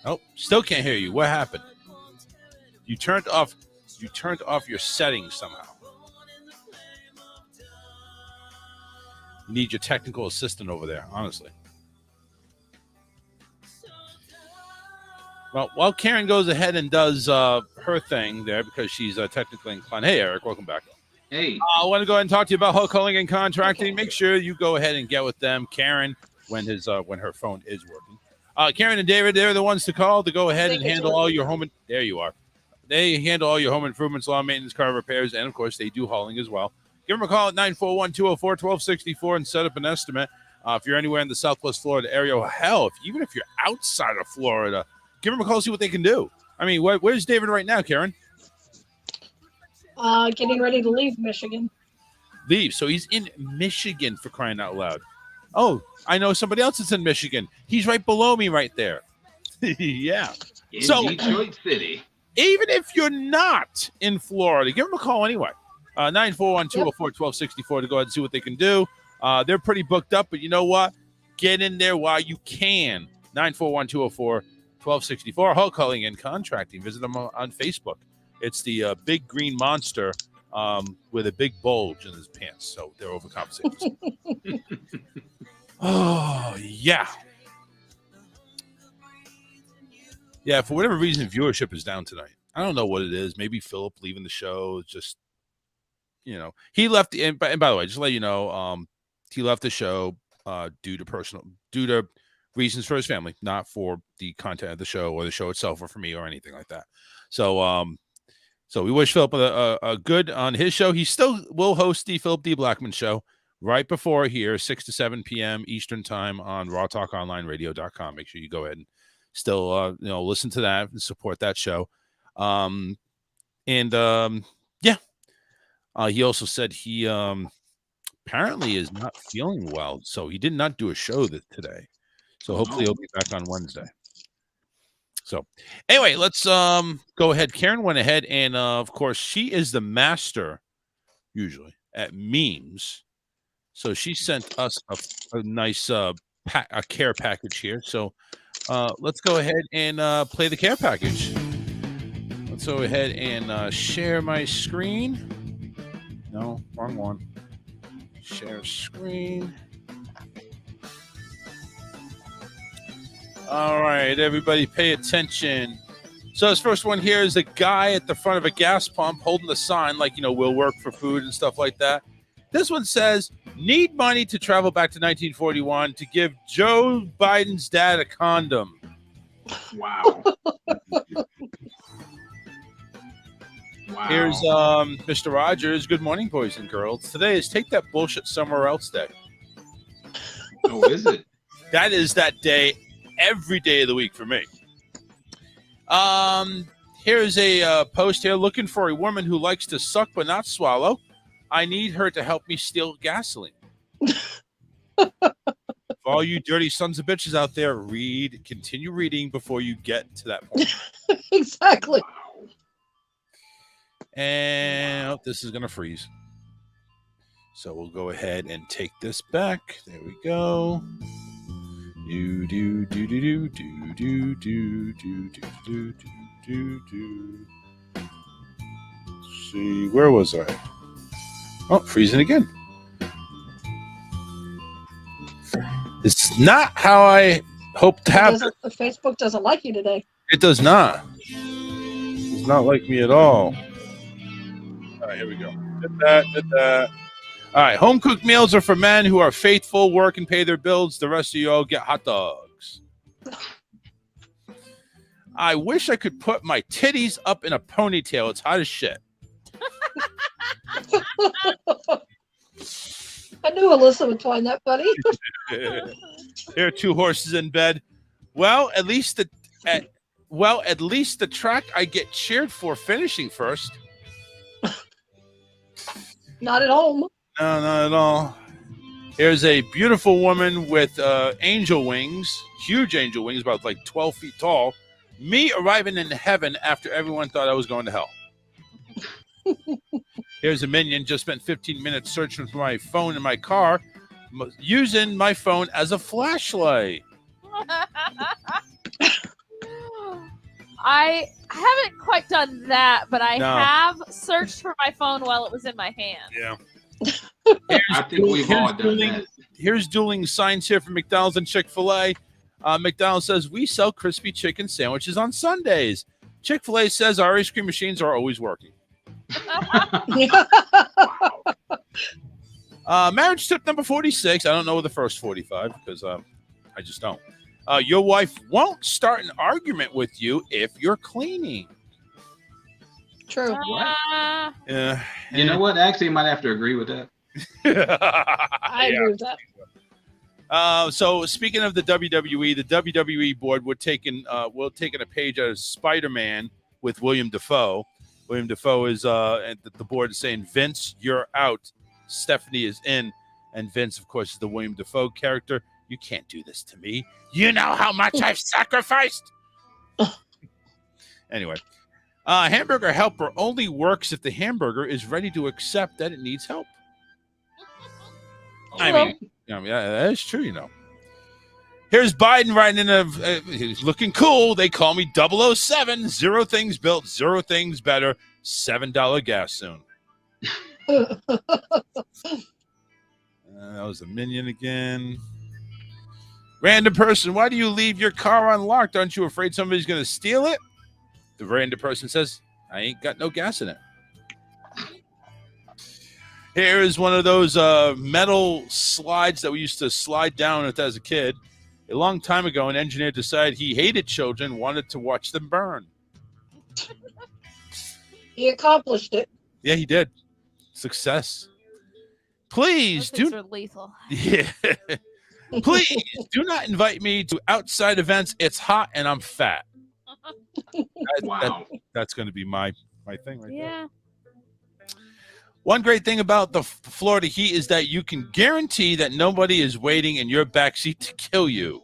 S9: Oh, still can't hear you. What happened? You turned off your settings somehow. You need your technical assistant over there, honestly. Well, while Karen goes ahead and does her thing there because she's technically inclined. Hey, Eric, welcome back.
S12: Hey.
S9: I want to go ahead and talk to you about Hulk Culling and contracting. Make sure you go ahead and get with them, Karen, when her phone is working. Karen and David, they're the ones to call to go ahead and handle all your home. There you are. They handle all your home improvements, lawn maintenance, car repairs, and, of course, they do hauling as well. Give them a call at 941-204-1264 and set up an estimate. If you're anywhere in the Southwest Florida area, or hell, even if you're outside of Florida, give them a call, see what they can do. I mean, where's David right now, Karen?
S11: Getting ready to leave Michigan.
S9: Leave. So he's in Michigan, for crying out loud. Oh, I know somebody else that's in Michigan. He's right below me right there. Yeah.
S12: In Detroit City.
S9: Even if you're not in Florida, give them a call anyway. 941-204-1264 to go ahead and see what they can do. They're pretty booked up, but you know what? Get in there while you can. 941-204-1264. Hulk Culling and Contracting. Visit them on Facebook. It's the big green monster with a big bulge in his pants. So they're overcompensating. Oh, yeah. Yeah, for whatever reason, viewership is down tonight. I don't know what it is. Maybe Philip leaving the show. It's just, he left. And by the way, just to let you know, he left the show due to reasons for his family, not for the content of the show or the show itself or for me or anything like that. So we wish Philip a good on his show. He still will host the Philip D. Blackman show right before here, 6 to 7 p.m. Eastern time on rawtalkonlineradio.com. Make sure you go ahead and still, listen to that and support that show. He also said he apparently is not feeling well, so he did not do a show today. So hopefully he'll be back on Wednesday. So anyway, let's go ahead. Karen went ahead and, of course, she is the master usually at memes. So she sent us a nice a care package here. So let's go ahead and play the care package. Let's go ahead and share my screen. No, wrong one. Share screen. All right, everybody pay attention. So this first one here is a guy at the front of a gas pump holding a sign like, we'll work for food and stuff like that. This one says, need money to travel back to 1941 to give Joe Biden's dad a condom.
S12: Wow. Wow.
S9: Here's Mr. Rogers. Good morning, boys and girls. Today is Take That Bullshit Somewhere Else Day.
S12: Oh, is it?
S9: That is that day every day of the week for me. Here's a post here. Looking for a woman who likes to suck but not swallow. I need her to help me steal gasoline. For all you dirty sons of bitches out there, continue reading before you get to that point.
S11: Exactly.
S9: And this is going to freeze. So we'll go ahead and take this back. There we go. Do do do do do do do do do do do. See, where was I? Oh, freezing again. It's not how I hoped to have it.
S11: Facebook doesn't like you today.
S9: It does not. It's not like me at all. All right, here we go. Did that. All right, home cooked meals are for men who are faithful, work, and pay their bills. The rest of you all get hot dogs. I wish I could put my titties up in a ponytail. It's hot as shit.
S11: I knew Alyssa would find that funny.
S9: There are two horses in bed. Well, at least the track I get cheered for finishing first.
S11: Not at home.
S9: No, not at all. Here's a beautiful woman with angel wings, huge angel wings, about like 12 feet tall. Me arriving in heaven after everyone thought I was going to hell. Here's a minion just spent 15 minutes searching for my phone in my car, using my phone as a flashlight.
S14: I haven't quite done that, but I
S9: No.
S14: have searched for my phone while it was in my hand.
S9: Yeah.
S12: I think we've all done that.
S9: Here's dueling signs here from McDonald's and Chick-fil-A. McDonald's says, we sell crispy chicken sandwiches on Sundays. Chick-fil-A says our ice cream machines are always working. Marriage tip number 46. I don't know the first 45 because I just don't. Your wife won't start an argument with you if you're cleaning.
S11: True.
S9: Yeah.
S12: You know what? Actually, I might have to agree with that.
S11: I agree with that.
S9: So speaking of the WWE board, we're taking a page out of Spider-Man with William Dafoe. William Dafoe is and the board is saying, Vince, you're out. Stephanie is in. And Vince, of course, is the William Dafoe character. You can't do this to me. You know how much I've sacrificed. Anyway, hamburger helper only works if the hamburger is ready to accept that it needs help. I mean, that is true, you know. Here's Biden writing in he's looking cool. They call me 007. 0 things built, 0 things better. $7 gas soon. That was a minion again. Random person, why do you leave your car unlocked? Aren't you afraid somebody's going to steal it? The random person says, I ain't got no gas in it. Here is one of those metal slides that we used to slide down with as a kid. A long time ago, an engineer decided he hated children, wanted to watch them burn.
S11: He accomplished it.
S9: Yeah, he did. Success. Please
S14: Those things
S9: do.
S14: are lethal.
S9: Yeah. Please do not invite me to outside events. It's hot and I'm fat. That's going to be my thing right there.
S14: Yeah.
S9: One great thing about the Florida heat is that you can guarantee that nobody is waiting in your backseat to kill you.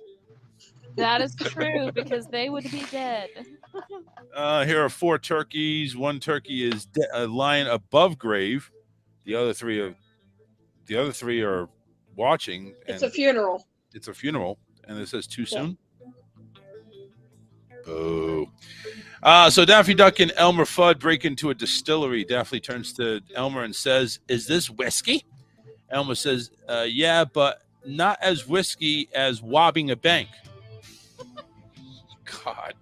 S14: That is true because they would be dead.
S9: Here are 4 turkeys. 1 turkey is lying above grave. The other three are watching.
S11: It's a funeral.
S9: It's a funeral, and it says too soon. Boo. So Daffy Duck and Elmer Fudd break into a distillery. Daffy turns to Elmer and says, is this whiskey? Elmer says, yeah, but not as whiskey as robbing a bank. God.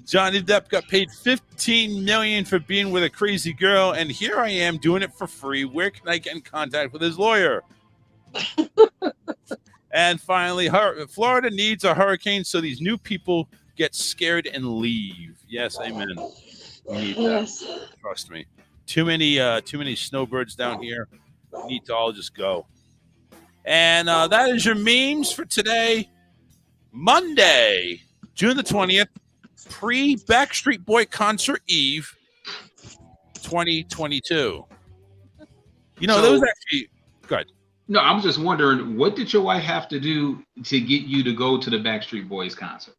S9: Johnny Depp got paid $15 million for being with a crazy girl, and here I am doing it for free. Where can I get in contact with his lawyer? And finally, Florida needs a hurricane so these new people get scared and leave. Yes, amen. We need that. Trust me. Too many snowbirds down here. We need to all just go. And that is your memes for today, Monday, June the 20th, pre-Backstreet Boy concert eve, 2022. You know, there was actually good.
S12: No, I'm just wondering, what did your wife have to do to get you to go to the Backstreet Boys concert?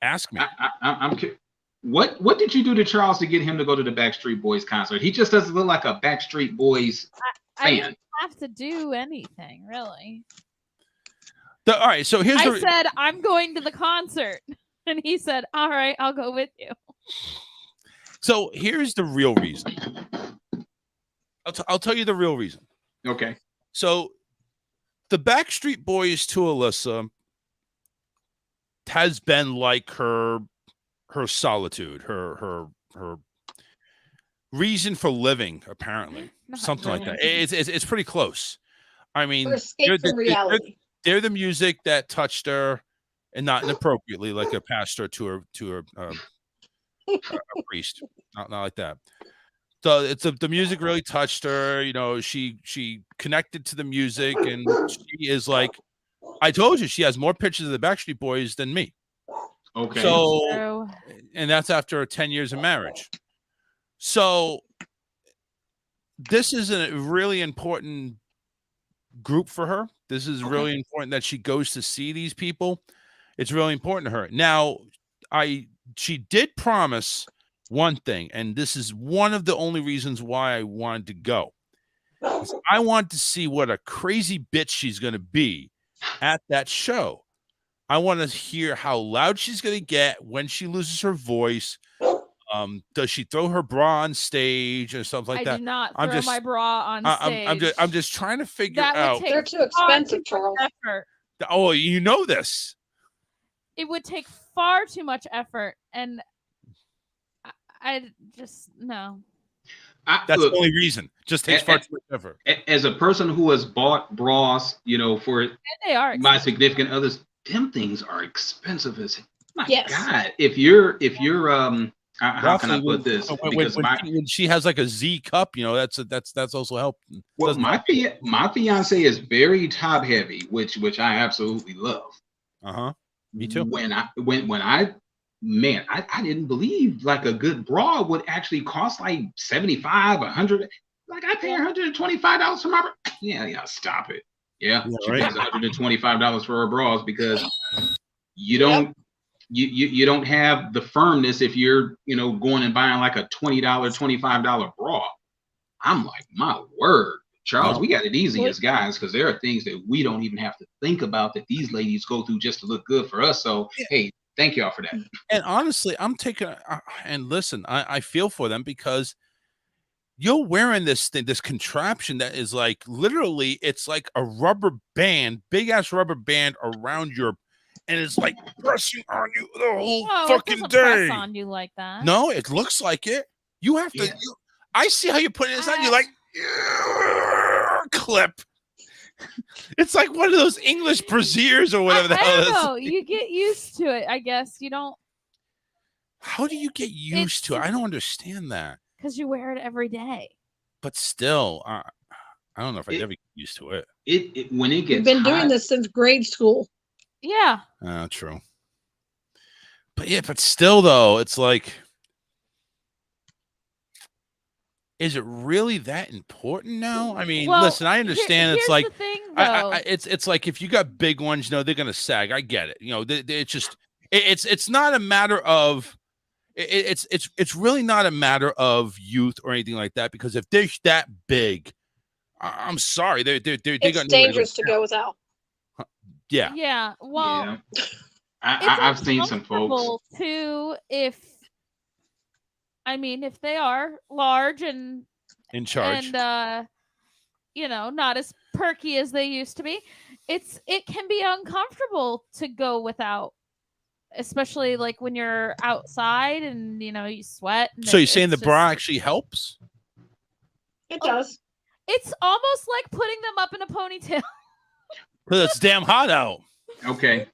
S9: Ask me.
S12: I'm curious. What did you do to Charles to get him to go to the Backstreet Boys concert? He just doesn't look like a Backstreet Boys fan.
S14: I didn't have to do anything, really.
S9: All right, so here's
S14: I said, I'm going to the concert. And he said, all right, I'll go with you.
S9: So here's the real reason. I'll tell you the real reason.
S12: Okay.
S9: So the Backstreet Boys to Alyssa has been like her solitude, her reason for living, apparently. Something like that. It's pretty close. I mean,
S11: escape from reality.
S9: They're the music that touched her, and not inappropriately, like a pastor to a priest, not like that. So the music really touched her. You know, she connected to the music, and she is like I told you she has more pictures of the Backstreet Boys than me.
S12: Okay.
S9: So, and that's after 10 years of marriage. So, this is a really important group for her. This is really important that she goes to see these people. It's really important to her. Now, she did promise one thing, and this is one of the only reasons why I wanted to go. I want to see what a crazy bitch she's going to be at that show. I want to hear how loud she's going to get when she loses her voice. Does she throw her bra on stage or something like that?
S14: I do not throw my bra on stage.
S9: I'm just trying to figure
S14: That would
S9: out.
S14: take
S11: They're too expensive, Charles.
S14: effort.
S9: Oh, you know this.
S14: It would take far too much effort, and I just no.
S9: That's the only reason. Just takes far too much effort.
S12: As a person who has bought bras, for
S14: they are
S12: my significant others, them things are expensive as my
S11: Yes.
S12: God. If you're how can I put this? Because
S9: when she has like a Z cup, that's also helped.
S12: well, my fiance is very top heavy, which I absolutely love.
S9: Me too.
S12: When I didn't believe like a good bra would actually cost like $75, $100. Like I pay $125 for my bra. Yeah, stop it. Yeah, she pays $125 for her bras because you don't you don't have the firmness if you're going and buying like a $20, $25 bra. I'm like, my word, Charles, we got it easy as guys because there are things that we don't even have to think about that these ladies go through just to look good for us. So hey, thank y'all for that.
S9: And honestly, I'm taking and listen, I feel for them because you're wearing this thing, this contraption that is like literally, it's like a rubber band, big ass rubber band around your, and it's like pressing on you the whole fucking
S14: it
S9: day.
S14: press on you like that.
S9: No, it looks like it. You have to. I see how you put it inside. You're like clip. It's like one of those English brassieres or whatever the hell
S14: I
S9: it is.
S14: don't know. You get used to it, I guess. You don't.
S9: How do you get used to it? I don't understand that.
S14: Because you wear it every day.
S9: But still, I don't know if I'd ever get used to it.
S12: It when it gets
S11: You've been doing this since grade school.
S14: Yeah.
S9: True. But yeah, but still though, it's like, is it really that important now? I mean, listen, I understand. It's like, it's like if you got big ones, they're gonna sag. I get it. It's just, it's not a matter of, it's really not a matter of youth or anything like that. Because if they're that big, I'm sorry, they
S11: It's dangerous to go without.
S9: Yeah.
S14: Yeah. Well,
S12: I've seen some folks
S14: too. If they are large and
S9: in charge,
S14: and not as perky as they used to be, it can be uncomfortable to go without, especially like when you're outside and you sweat. And
S9: so you're saying the bra actually helps?
S11: It does.
S14: It's almost like putting them up in a ponytail.
S9: Because it's damn hot out.
S12: Okay.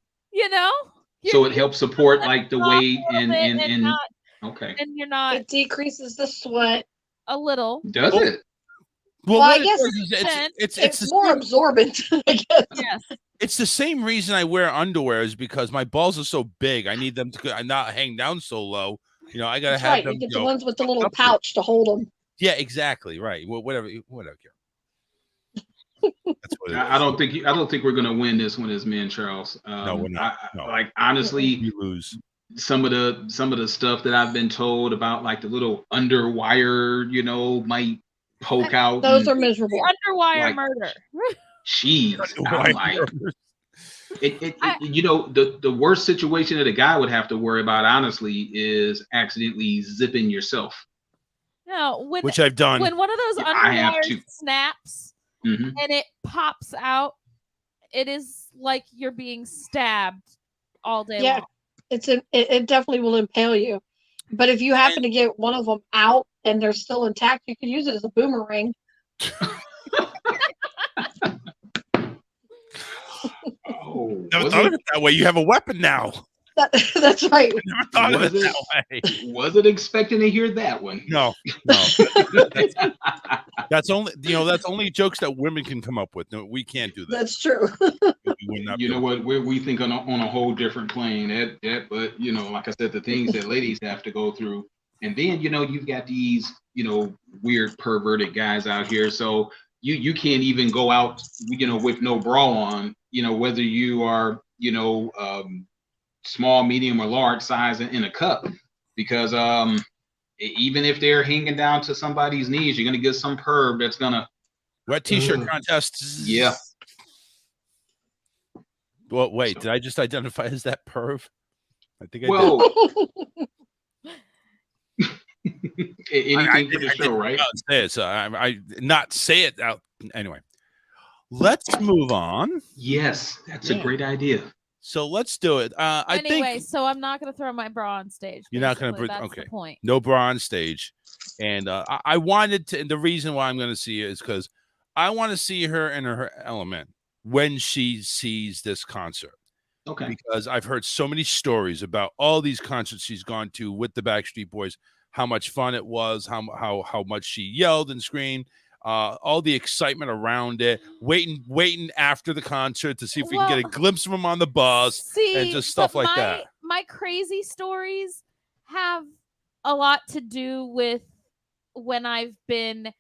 S14: So
S12: it helps support like the weight and
S14: not,
S12: okay.
S14: And you're not.
S11: It decreases the sweat
S14: a little.
S12: Does it?
S11: Well, I guess
S9: it's
S11: more absorbent. I guess.
S14: Yes.
S9: It's the same reason I wear underwear is because my balls are so big. I need them to not hang down so low. I gotta
S11: That's
S9: have
S11: right.
S9: them.
S11: You get the ones with the little pouch to hold them.
S9: Yeah, exactly. Right. Whatever. That's what it is.
S12: I don't think we're gonna win this one as men, Charles.
S9: No, we're not. No.
S12: Like honestly,
S9: you lose.
S12: Some of the stuff that I've been told about, like the little underwire, might poke out.
S11: Those are miserable.
S14: Underwire murder.
S12: Jeez, I'm like, the worst situation that a guy would have to worry about, honestly, is accidentally zipping yourself.
S14: No,
S9: which I've done.
S14: When one of those underwires snaps.
S12: Mm-hmm.
S14: And it pops out, it is like you're being stabbed all day long.
S11: It definitely will impale you. But if you happen to get one of them out and they're still intact, you can use it as a boomerang.
S9: Never thought of it that way. You have a weapon now.
S11: That's right.
S9: I never thought of it that way.
S12: Wasn't expecting to hear that one.
S9: No. That's only jokes that women can come up with. No, we can't do that.
S11: That's true.
S12: You know what? We think on a whole different plane. But like I said, the things that ladies have to go through, and then you've got these weird perverted guys out here. So you can't even go out with no bra on. Whether you are small, medium, or large size in a cup, because even if they're hanging down to somebody's knees, you're gonna get some perv that's gonna
S9: wet t-shirt contest.
S12: Yeah.
S9: Well, wait, did I just identify as that perv? I think I did.
S12: Anything for the show, right?
S9: Say it, so I not say it out anyway. Let's move on.
S12: Yes, that's a great idea.
S9: So let's do it.
S14: Anyway, so I'm not going to throw my bra on stage.
S9: You're not going to
S14: That's
S9: okay.
S14: the point.
S9: No bra on stage, and I wanted to. And the reason why I'm going to see it is because I want to see her in her element when she sees this concert.
S12: Okay.
S9: Because I've heard so many stories about all these concerts she's gone to with the Backstreet Boys, how much fun it was, how much she yelled and screamed. All the excitement around it, waiting after the concert to see if we can get a glimpse of them on the bus and just stuff like that.
S14: My crazy stories have a lot to do with when I've been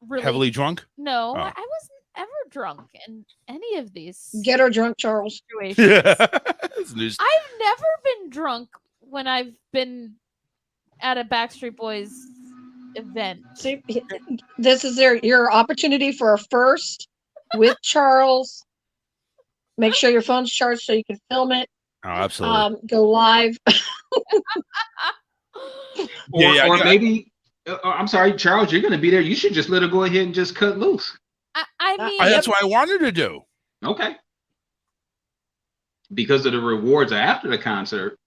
S14: really
S9: heavily drunk.
S14: No,
S9: Oh.
S14: I wasn't ever drunk in any of these.
S11: Get her drunk, Charles.
S14: Situations.
S9: News.
S14: I've never been drunk when I've been at a Backstreet Boys event.
S11: See, this is your opportunity for a first with Charles. Make sure your phone's charged so you can film it.
S9: Oh, absolutely.
S11: Go live.
S12: Or maybe, I'm sorry, Charles, you're going to be there. You should just let her go ahead and just cut loose.
S14: I mean,
S9: that's what I wanted to do.
S12: Okay. Because of the rewards after the concert.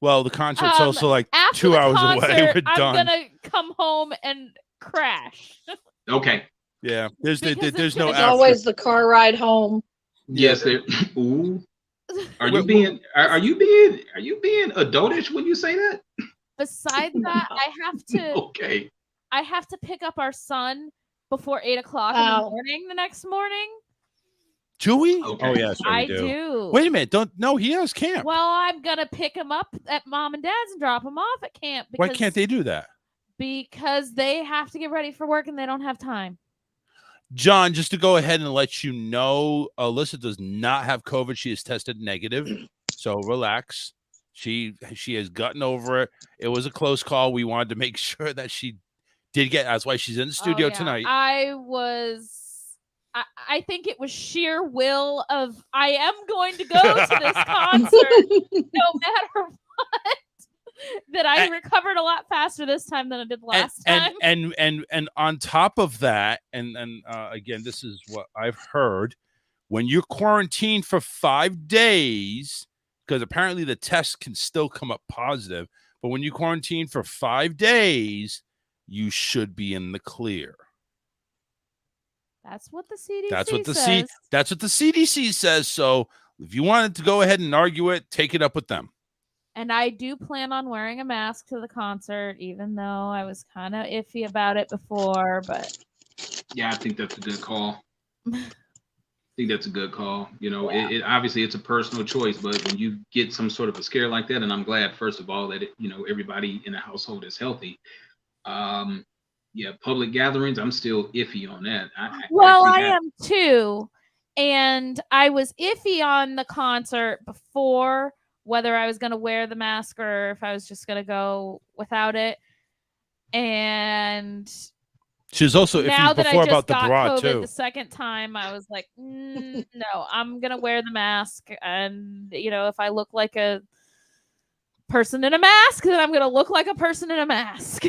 S9: Well, the concert's also like
S14: after
S9: 2
S14: the
S9: hours
S14: concert,
S9: away. We're done.
S14: I'm gonna come home and crash.
S12: Okay.
S9: Yeah. There's no
S11: There's
S9: after.
S11: always the car ride home.
S12: Yes. Ooh. Are you being adultish when you say that?
S14: Besides that, I have to.
S12: Okay.
S14: I have to pick up our son before 8 o'clock in the morning the next morning.
S9: Do we?
S12: Okay.
S9: Oh yes,
S14: I do.
S9: Wait a minute! No, he has camp.
S14: Well, I'm gonna pick him up at mom and dad's and drop him off at camp.
S9: Why can't they do that?
S14: Because they have to get ready for work and they don't have time.
S9: John, just to go ahead and let you know, Alyssa does not have COVID. She is tested negative, so relax. She has gotten over it. It was a close call. We wanted to make sure that she did get. That's why she's in the studio tonight.
S14: I think it was sheer will of I am going to go to this concert no matter what. That I recovered a lot faster this time than I did last time.
S9: And on top of that, and again, this is what I've heard: when you're quarantined for 5 days, because apparently the test can still come up positive, but when you quarantine for 5 days, you should be in the clear.
S14: That's what the CDC
S9: That's what the
S14: says.
S9: That's what the CDC says. So if you wanted to go ahead and argue it, take it up with them.
S14: And I do plan on wearing a mask to the concert, even though I was kind of iffy about it before. But
S12: yeah, I think that's a good call. You know, it obviously it's a personal choice, but when you get some sort of a scare like that, and I'm glad, first of all, that everybody in the household is healthy. Yeah, public gatherings, I'm still iffy on that.
S14: I am too. And I was iffy on the concert before, whether I was going to wear the mask or if I was just going to go without it. And
S9: she was also
S14: now
S9: iffy
S14: that
S9: before
S14: I just
S9: about the
S14: got
S9: bra
S14: COVID
S9: too.
S14: the second time, I was like, no, I'm going to wear the mask. And, if I look like a person in a mask, then I'm going to look like a person in a mask.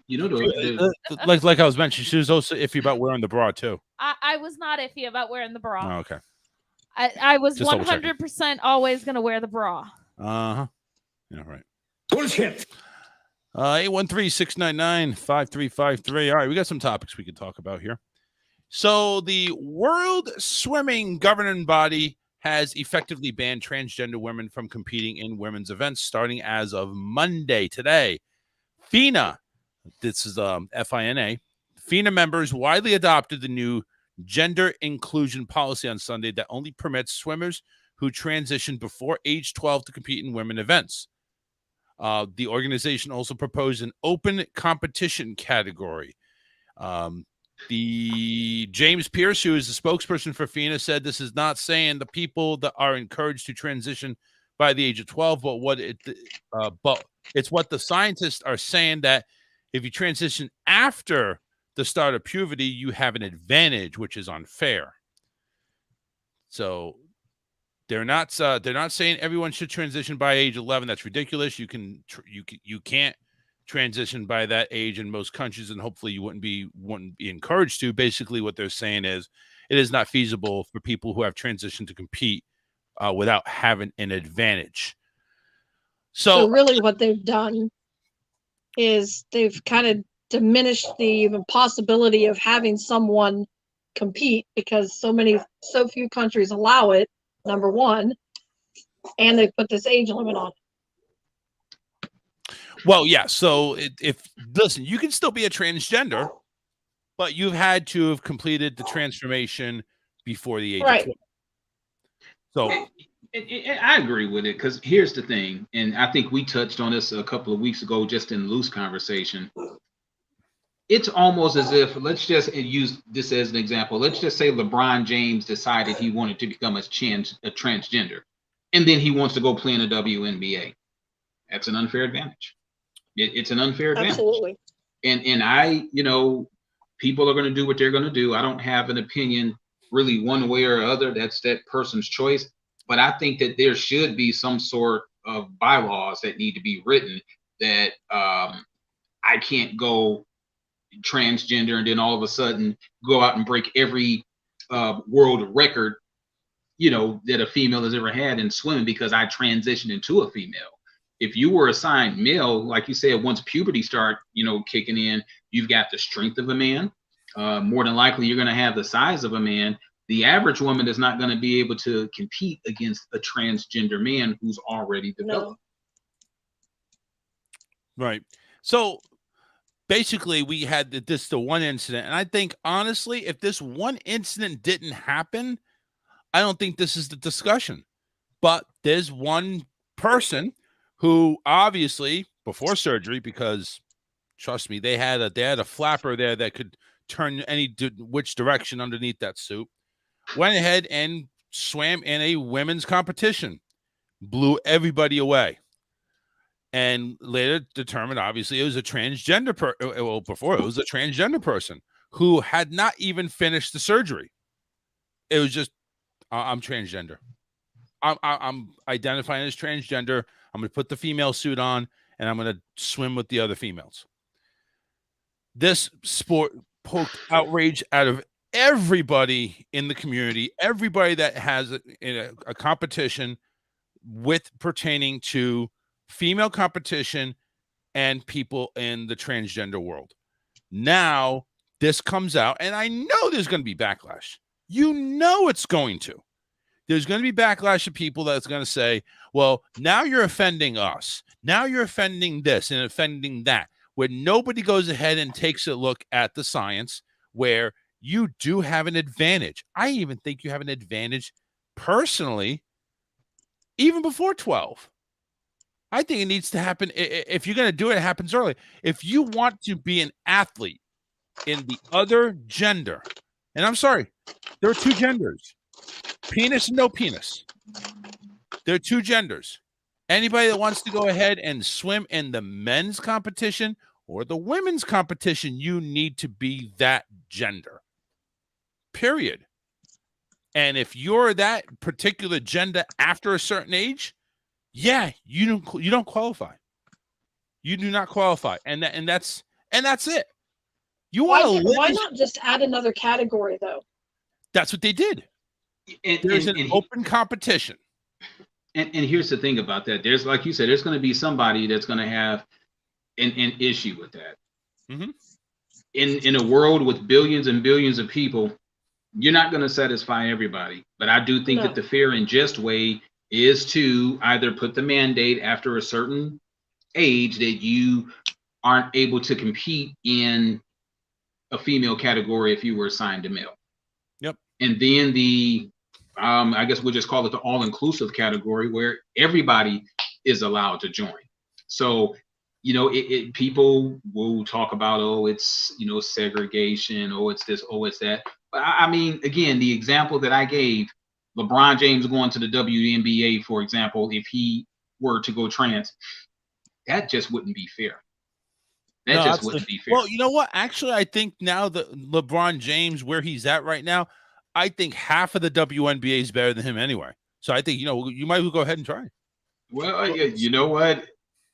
S9: Like I was mentioning, she was also iffy about wearing the bra too.
S14: I was not iffy about wearing the bra.
S9: Oh, okay.
S14: I was
S9: Just
S14: 100% always going to wear the bra.
S9: Yeah, right. Bullshit. 813-699-5353. All right, we got some topics we could talk about here. So the World Swimming Governing Body has effectively banned transgender women from competing in women's events starting as of Monday today. FINA, this is FINA, FINA members widely adopted the new gender inclusion policy on Sunday that only permits swimmers who transition before age 12 to compete in women events. The organization also proposed an open competition category. The James Pierce, who is the spokesperson for FINA, said this is not saying the people that are encouraged to transition by the age of 12, but it's what the scientists are saying, that if you transition after the start of puberty, you have an advantage, which is unfair. So they're not saying everyone should transition by age 11. That's ridiculous. You can't transition by that age in most countries, and hopefully you wouldn't be encouraged to. Basically, what they're saying is it is not feasible for people who have transitioned to compete without having an advantage. So
S11: really what they've done is they've kind of diminished the possibility of having someone compete because so few countries allow it, number one, and they put this age limit on it.
S9: Well, yeah. So listen, you can still be a transgender, but you've had to have completed the transformation before the age of 12. So
S12: I agree with it, because here's the thing, and I think we touched on this a couple of weeks ago just in loose conversation. It's almost as if, let's just use this as an example. Let's just say LeBron James decided he wanted to become a transgender, and then he wants to go play in the WNBA. That's an unfair advantage. It's an unfair advantage.
S11: Absolutely.
S12: And I, people are going to do what they're going to do. I don't have an opinion really one way or other. That's that person's choice. But I think that there should be some sort of bylaws that need to be written that I can't go transgender and then all of a sudden go out and break every world record, that a female has ever had in swimming because I transitioned into a female. If you were assigned male, like you said, once puberty start, kicking in, you've got the strength of a man. More than likely, you're going to have the size of a man. The average woman is not going to be able to compete against a transgender man who's already developed.
S9: No. Right. So basically, we had the one incident. And I think, honestly, if this one incident didn't happen, I don't think this is the discussion. But there's one person who obviously, before surgery, because trust me, they had a flapper there that could turn which direction underneath that suit, went ahead and swam in a women's competition, blew everybody away, and later determined, obviously, it was a transgender before it was a transgender person who had not even finished the surgery. It was just, I'm transgender. I'm identifying as transgender. I'm going to put the female suit on, and I'm going to swim with the other females. This sport poked outrage out of everybody in the community, everybody that has a competition pertaining to female competition and people in the transgender world. Now, this comes out, and I know there's going to be backlash. It's going to. There's going to be backlash of people that's going to say, well, now you're offending us. Now you're offending this and offending that, where nobody goes ahead and takes a look at the science where you do have an advantage. I even think you have an advantage personally, even before 12. I think it needs to happen. If you're going to do it, it happens early. If you want to be an athlete in the other gender, and I'm sorry, there are two genders. Penis and no penis. There are two genders. Anybody that wants to go ahead and swim in the men's competition or the women's competition, you need to be that gender. Period. And if you're that particular gender after a certain age, you don't qualify. You do not qualify. And that's it. You want to
S11: why not just add another category though?
S9: That's what they did. There's an open competition.
S12: And here's the thing about that. There's, like you said, there's going to be somebody that's going to have an issue with that.
S9: Mm-hmm.
S12: In a world with billions and billions of people, you're not going to satisfy everybody. But I do think that the fair and just way is to either put the mandate after a certain age that you aren't able to compete in a female category if you were assigned a male.
S9: Yep.
S12: And then the I guess we'll just call it the all-inclusive category where everybody is allowed to join. So, you know, people will talk about, oh, it's, you know, segregation, oh, it's this, oh, it's that. But I mean, again, the example that I gave, LeBron James going to the WNBA, for example, if he were to go trans, that just wouldn't be fair. That just wouldn't be fair.
S9: Well, you know what? Actually, I think now that LeBron James, where he's at right now, I think half of the WNBA is better than him anyway. So I think, you know, you might as well go ahead and try.
S12: Well, you know what?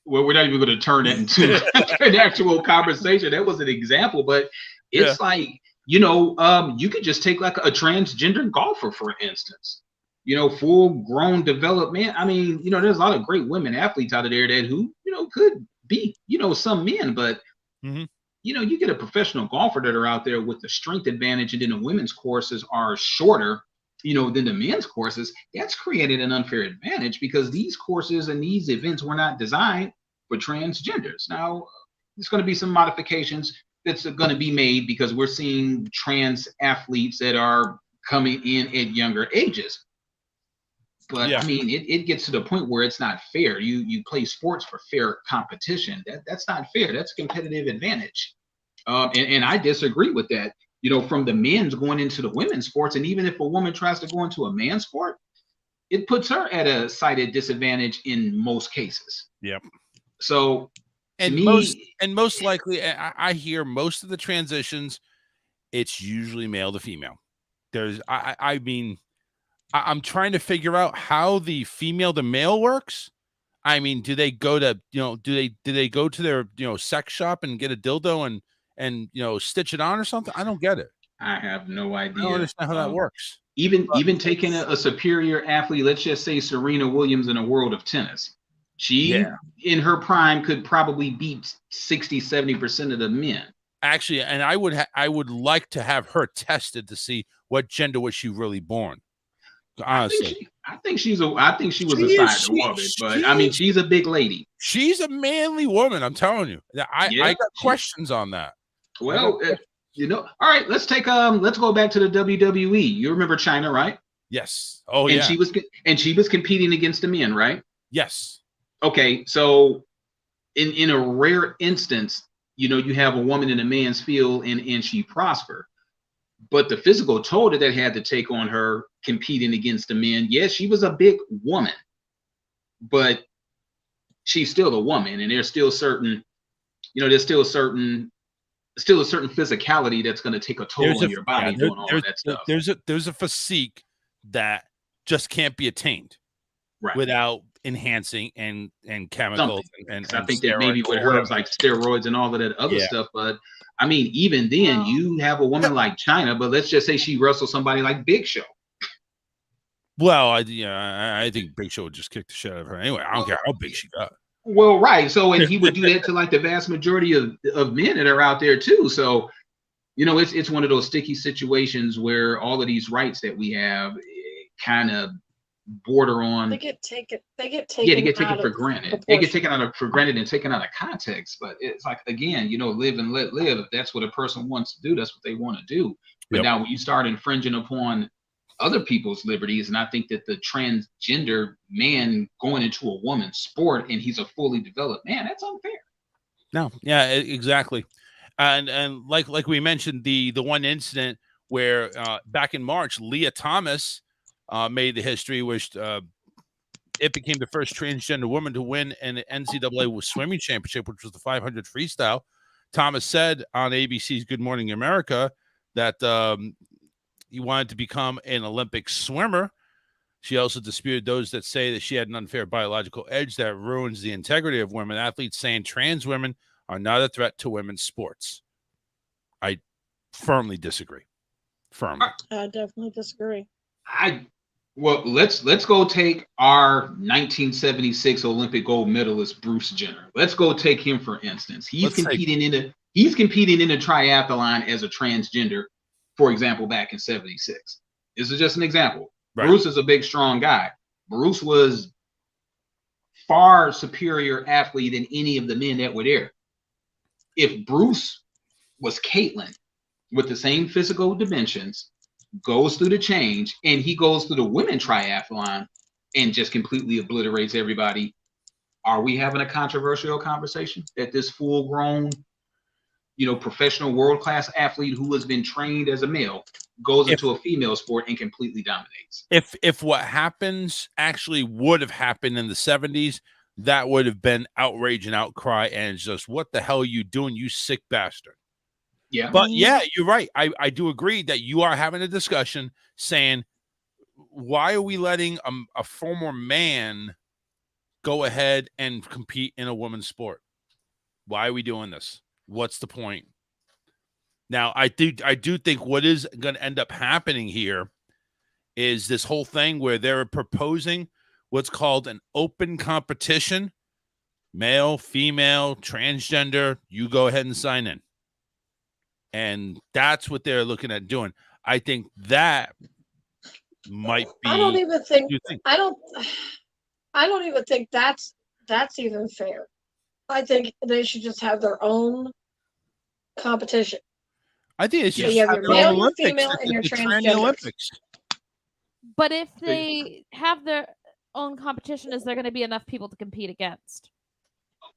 S12: Well, we're not even going to turn it into an actual conversation. That was an example, but it's like, you know, you could just take like a transgender golfer, for instance, you know, full grown development. I mean, you know, there's a lot of great women athletes out of there that who, you know, could be, you know, some men, but you know, you get a professional golfer that are out there with the strength advantage, and then the women's courses are shorter, you know, than the men's courses. That's created an unfair advantage because these courses and these events were not designed for transgenders. Now, there's going to be some modifications that's going to be made because we're seeing trans athletes that are coming in at younger ages. But I mean, it gets to the point where it's not fair. You play sports for fair competition. That's not fair. That's a competitive advantage. And I disagree with that. You know, from the men's going into the women's sports, and even if a woman tries to go into a man's sport, it puts her at a cited disadvantage in most cases.
S9: Yep.
S12: So,
S9: and most likely, I hear most of the transitions, it's usually male to female. I mean, I'm trying to figure out how the female to male works. I mean, do they go to, you know, do they go to their, you know, sex shop and get a dildo and you know, stitch it on or something? I don't get it.
S12: I have no idea.
S9: I don't understand how that works.
S12: Even taking a superior athlete, let's just say Serena Williams in a world of tennis. She, in her prime, could probably beat 60-70% of the men.
S9: Actually, and I would like to have her tested to see what gender was she really born. Honestly,
S12: I think she was assigned a woman, but I mean, she's a big lady.
S9: She's a manly woman. I'm telling you. I got questions on that.
S12: Well, you know, all right. Let's go back to the WWE. You remember China, right?
S9: Yes. Oh,
S12: and
S9: yeah.
S12: She was competing against the men, right?
S9: Yes.
S12: Okay, so in a rare instance, you know, you have a woman in a man's field and she prospered. But the physical toll that had to take on her competing against the men, yes, she was a big woman, but she's still a woman, and there's still certain, you know, there's still a certain physicality that's going to take a toll on your body doing all of that stuff.
S9: There's a physique that just can't be attained without enhancing and chemicals and
S12: I think that maybe with herbs like steroids and all of that other stuff, but I mean, even then, you have a woman like China, but let's just say she wrestles somebody like Big Show.
S9: Well, I think Big Show would just kick the shit out of her anyway. I don't care how big she got.
S12: Well, right. So, and he would do that to like the vast majority of men that are out there too. So, you know, it's one of those sticky situations where all of these rights that we have kind of border on.
S11: They get taken
S12: for granted. They get taken for granted and taken out of context. But it's like, again, you know, live and let live. If that's what a person wants to do, that's what they want to do. But now when you start infringing upon other people's liberties, and I think that the transgender man going into a woman's sport and he's a fully developed man, that's unfair.
S9: No, yeah, exactly. And like we mentioned, the one incident where back in March, Leah Thomas made the history, which it became the first transgender woman to win an NCAA swimming championship, which was the 500 freestyle. Thomas said on ABC's Good Morning America that he wanted to become an Olympic swimmer. She also disputed those that say that she had an unfair biological edge that ruins the integrity of women athletes, saying trans women are not a threat to women's sports. I firmly disagree. Firmly.
S11: I definitely disagree.
S12: Well, let's go take our 1976 Olympic gold medalist Bruce Jenner. Let's go take him for instance. He's competing in a triathlon as a transgender for example, back in 76. This is just an example.
S9: Right.
S12: Bruce is a big, strong guy. Bruce was far superior athlete than any of the men that were there. If Bruce was Caitlin with the same physical dimensions, goes through the change, and he goes through the women triathlon and just completely obliterates everybody, are we having a controversial conversation that this full-grown, professional world-class athlete who has been trained as a male goes into a female sport and completely dominates?
S9: If what happens actually would have happened in the 70s, that would have been outrage and outcry, and it's just, what the hell are you doing, you sick bastard?
S12: Yeah.
S9: But yeah, you're right. I do agree that you are having a discussion saying, why are we letting a former man go ahead and compete in a women's sport? Why are we doing this? What's the point? Now, I do think what is going to end up happening here is this whole thing where they're proposing what's called an open competition, male, female, transgender, you go ahead and sign in. And that's what they're looking at doing. I think that might be.
S11: I don't even think.
S9: You think?
S11: I don't even think that's even fair. I think they should just have their own competition.
S9: I think it's
S11: So
S9: just
S11: you have
S9: have
S11: your
S9: their
S11: male,
S9: own
S11: your
S9: Olympics,
S11: female, and your
S9: the
S11: transgender.
S9: Olympics.
S14: But if they have their own competition, is there going to be enough people to compete against?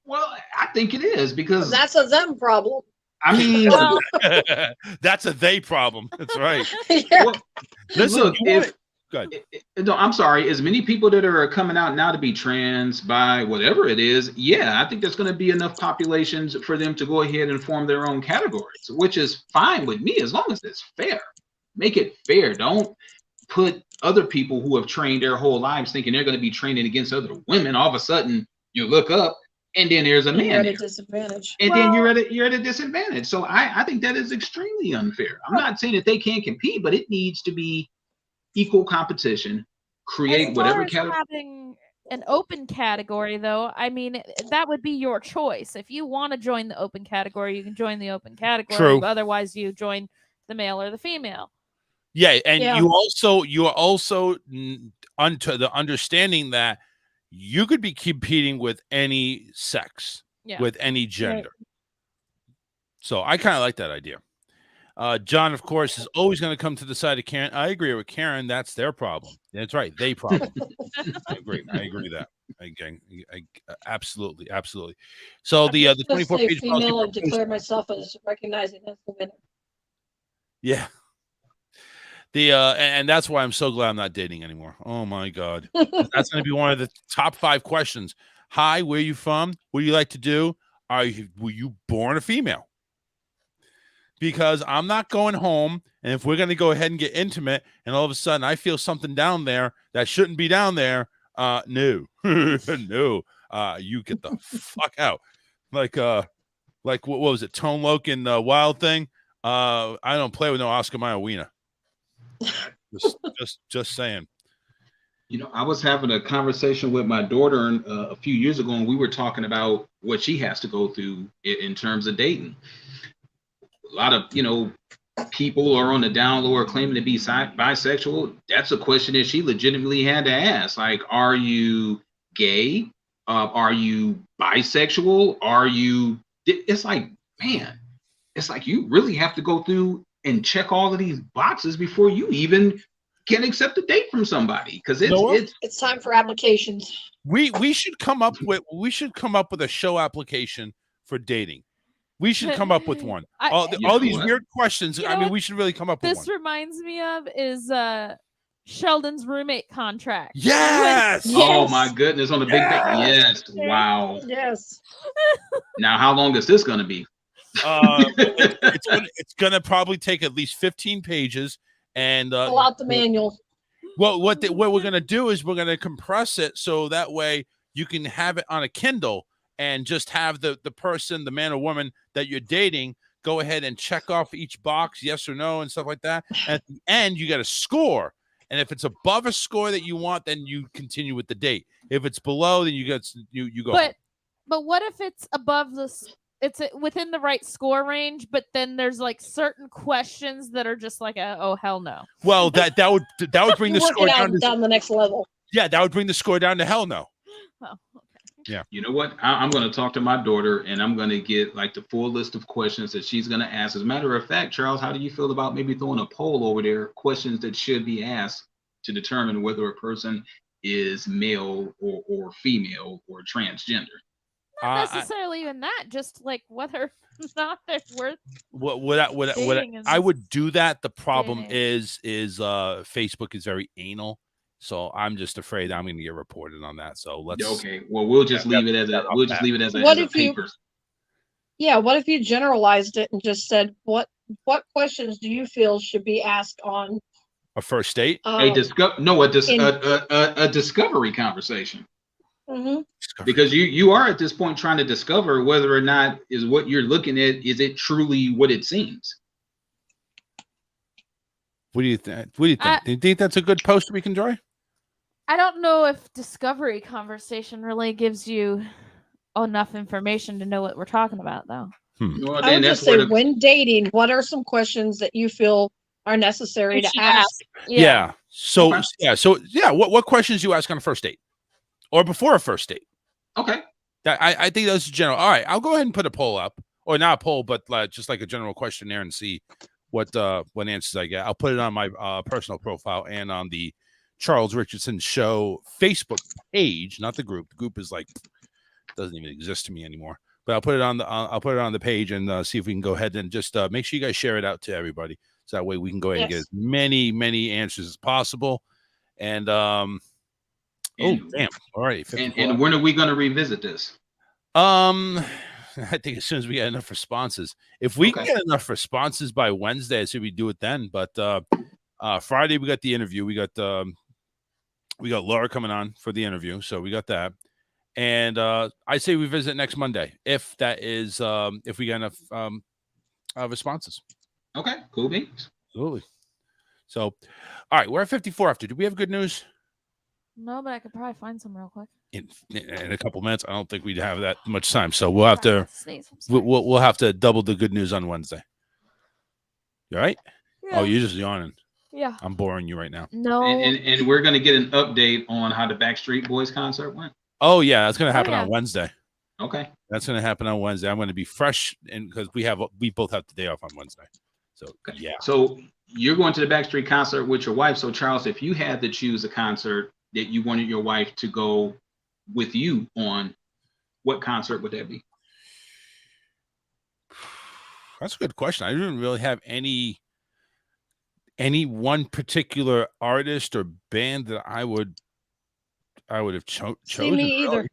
S12: Well, I think it is, because
S11: That's a them problem.
S12: I mean,
S9: that's a they problem. That's right.
S11: Yeah.
S12: well,
S9: Listen,
S12: look,
S9: Good.
S12: No, I'm sorry. As many people that are coming out now to be trans, bi, whatever it is, yeah, I think there's going to be enough populations for them to go ahead and form their own categories, which is fine with me as long as it's fair. Make it fair. Don't put other people who have trained their whole lives thinking they're going to be training against other women. All of a sudden, you look up and then there's a man
S11: You're at
S12: there.
S11: a disadvantage.
S12: And then you're at a disadvantage. So I think that is extremely unfair. I'm not saying that they can't compete, but it needs to be equal competition. Create
S14: As
S12: whatever
S14: far as
S12: category.
S14: having an open category, though, I mean, that would be your choice. If you want to join the open category, you can join the open category.
S9: True.
S14: Otherwise, you join the male or the female.
S9: Yeah, and
S14: Yeah.
S9: you are also unto the understanding that you could be competing with any sex,
S14: Yeah.
S9: with any gender. So I kind of like that idea. John, of course, is always going to come to the side of Karen. I agree with Karen. That's their problem. That's right. They problem. I agree with that. I absolutely. So the
S11: Just
S9: 24
S11: say
S9: page
S11: female and
S9: policy.
S11: declare myself as recognizing as the winner.
S9: Yeah. And that's why I'm so glad I'm not dating anymore. Oh my God. That's going to be one of the top 5 questions. Hi, where are you from? What do you like to do? Were you born a female? Because I'm not going home, and if we're going to go ahead and get intimate, and all of a sudden I feel something down there that shouldn't be down there, no, no, you get the fuck out. Like what was it? Tone Loc in Wild Thing. I don't play with no Oscar Mayer wiener. Just saying.
S12: You know, I was having a conversation with my daughter a few years ago, and we were talking about what she has to go through in terms of dating. A lot of, people are on the down low or claiming to be bisexual. That's a question that she legitimately had to ask. Like, are you gay? Are you bisexual? It's like, man, it's like you really have to go through and check all of these boxes before you even can accept a date from somebody. Because
S11: it's time for applications.
S9: We should come up with a show application for dating. We should come up with one. All these weird questions. I mean, we should really come up with one.
S14: This reminds me of is Sheldon's roommate contract.
S9: Yes.
S12: Oh my goodness, on the big thing. Yes. Wow.
S11: Yes.
S12: Now, how long is this going to be?
S9: It's gonna probably take at least 15 pages, and
S11: Fill out the manual.
S9: Well, what we're gonna do is we're gonna compress it so that way you can have it on a Kindle and just have the person, the man or woman that you're dating, go ahead and check off each box, yes or no, and stuff like that. And at the end, you got a score, and if it's above a score that you want, then you continue with the date. If it's below, then you go.
S14: But what if it's above within the right score range, but then there's like certain questions that are just like oh hell no.
S9: Well, that would bring the score down
S11: the next level.
S9: Yeah, that would bring the score down to hell no.
S14: Oh,
S9: yeah.
S12: You know what? I'm going to talk to my daughter, and I'm going to get like the full list of questions that she's going to ask. As a matter of fact, Charles, how do you feel about maybe throwing a poll over there? Questions that should be asked to determine whether a person is male or female or transgender.
S14: Not necessarily even that, just like whether or not they're worth.
S9: I would do that. The problem is Facebook is very anal. So I'm just afraid I'm going to get reported on that. So let's.
S12: Okay. Well, we'll just leave it as a paper.
S11: What if you generalized it and just said what questions do you feel should be asked on
S9: a first date?
S12: A discovery conversation.
S11: Mm-hmm.
S12: Because you are at this point trying to discover whether or not is what you're looking at, is it truly what it seems?
S9: What do you think? Do you think that's a good post we can enjoy?
S14: I don't know if discovery conversation really gives you enough information to know what we're talking about, though.
S12: Well,
S11: I would just say, when dating, what are some questions that you feel are necessary to ask?
S9: Yeah. So what questions you ask on a first date or before a first date?
S12: Okay.
S9: I think that's general. All right, I'll go ahead and put a poll up, or not a poll, but just like a general questionnaire, and see what answers I get. I'll put it on my personal profile and on the Charles Richardson Show Facebook page, not the group. The group is like doesn't even exist to me anymore. But I'll put it on the page and see if we can go ahead and just make sure you guys share it out to everybody, so that way we can go ahead and get as many answers as possible. And oh damn! All right.
S12: And when are we going to revisit this?
S9: I think as soon as we get enough responses. If we can get enough responses by Wednesday, I say we do it then. But Friday we got the interview. We got Laura coming on for the interview, so we got that. And I say we visit next Monday if that is if we get enough responses.
S12: Okay, cool beans.
S9: Absolutely. So, all right, we're at 54 after. Do we have good news?
S14: No, but I could probably find some real quick.
S9: In a couple minutes, I don't think we'd have that much time, so we'll have to we'll have to double the good news on Wednesday. You all right?
S14: Yeah.
S9: Oh, you're just yawning.
S14: Yeah.
S9: I'm boring you right now.
S14: No.
S12: And we're going to get an update on how the Backstreet Boys concert went.
S9: Oh yeah, that's going to happen on Wednesday.
S12: Okay.
S9: That's going to happen on Wednesday. I'm going to be fresh, and because we both have the day off on Wednesday. So yeah.
S12: So you're going to the Backstreet concert with your wife. So Charles, if you had to choose a concert that you wanted your wife to go with you on, what concert would that be?
S9: That's a good question. I didn't really have any one particular artist or band that I would have chosen.
S11: Me either.
S9: Really.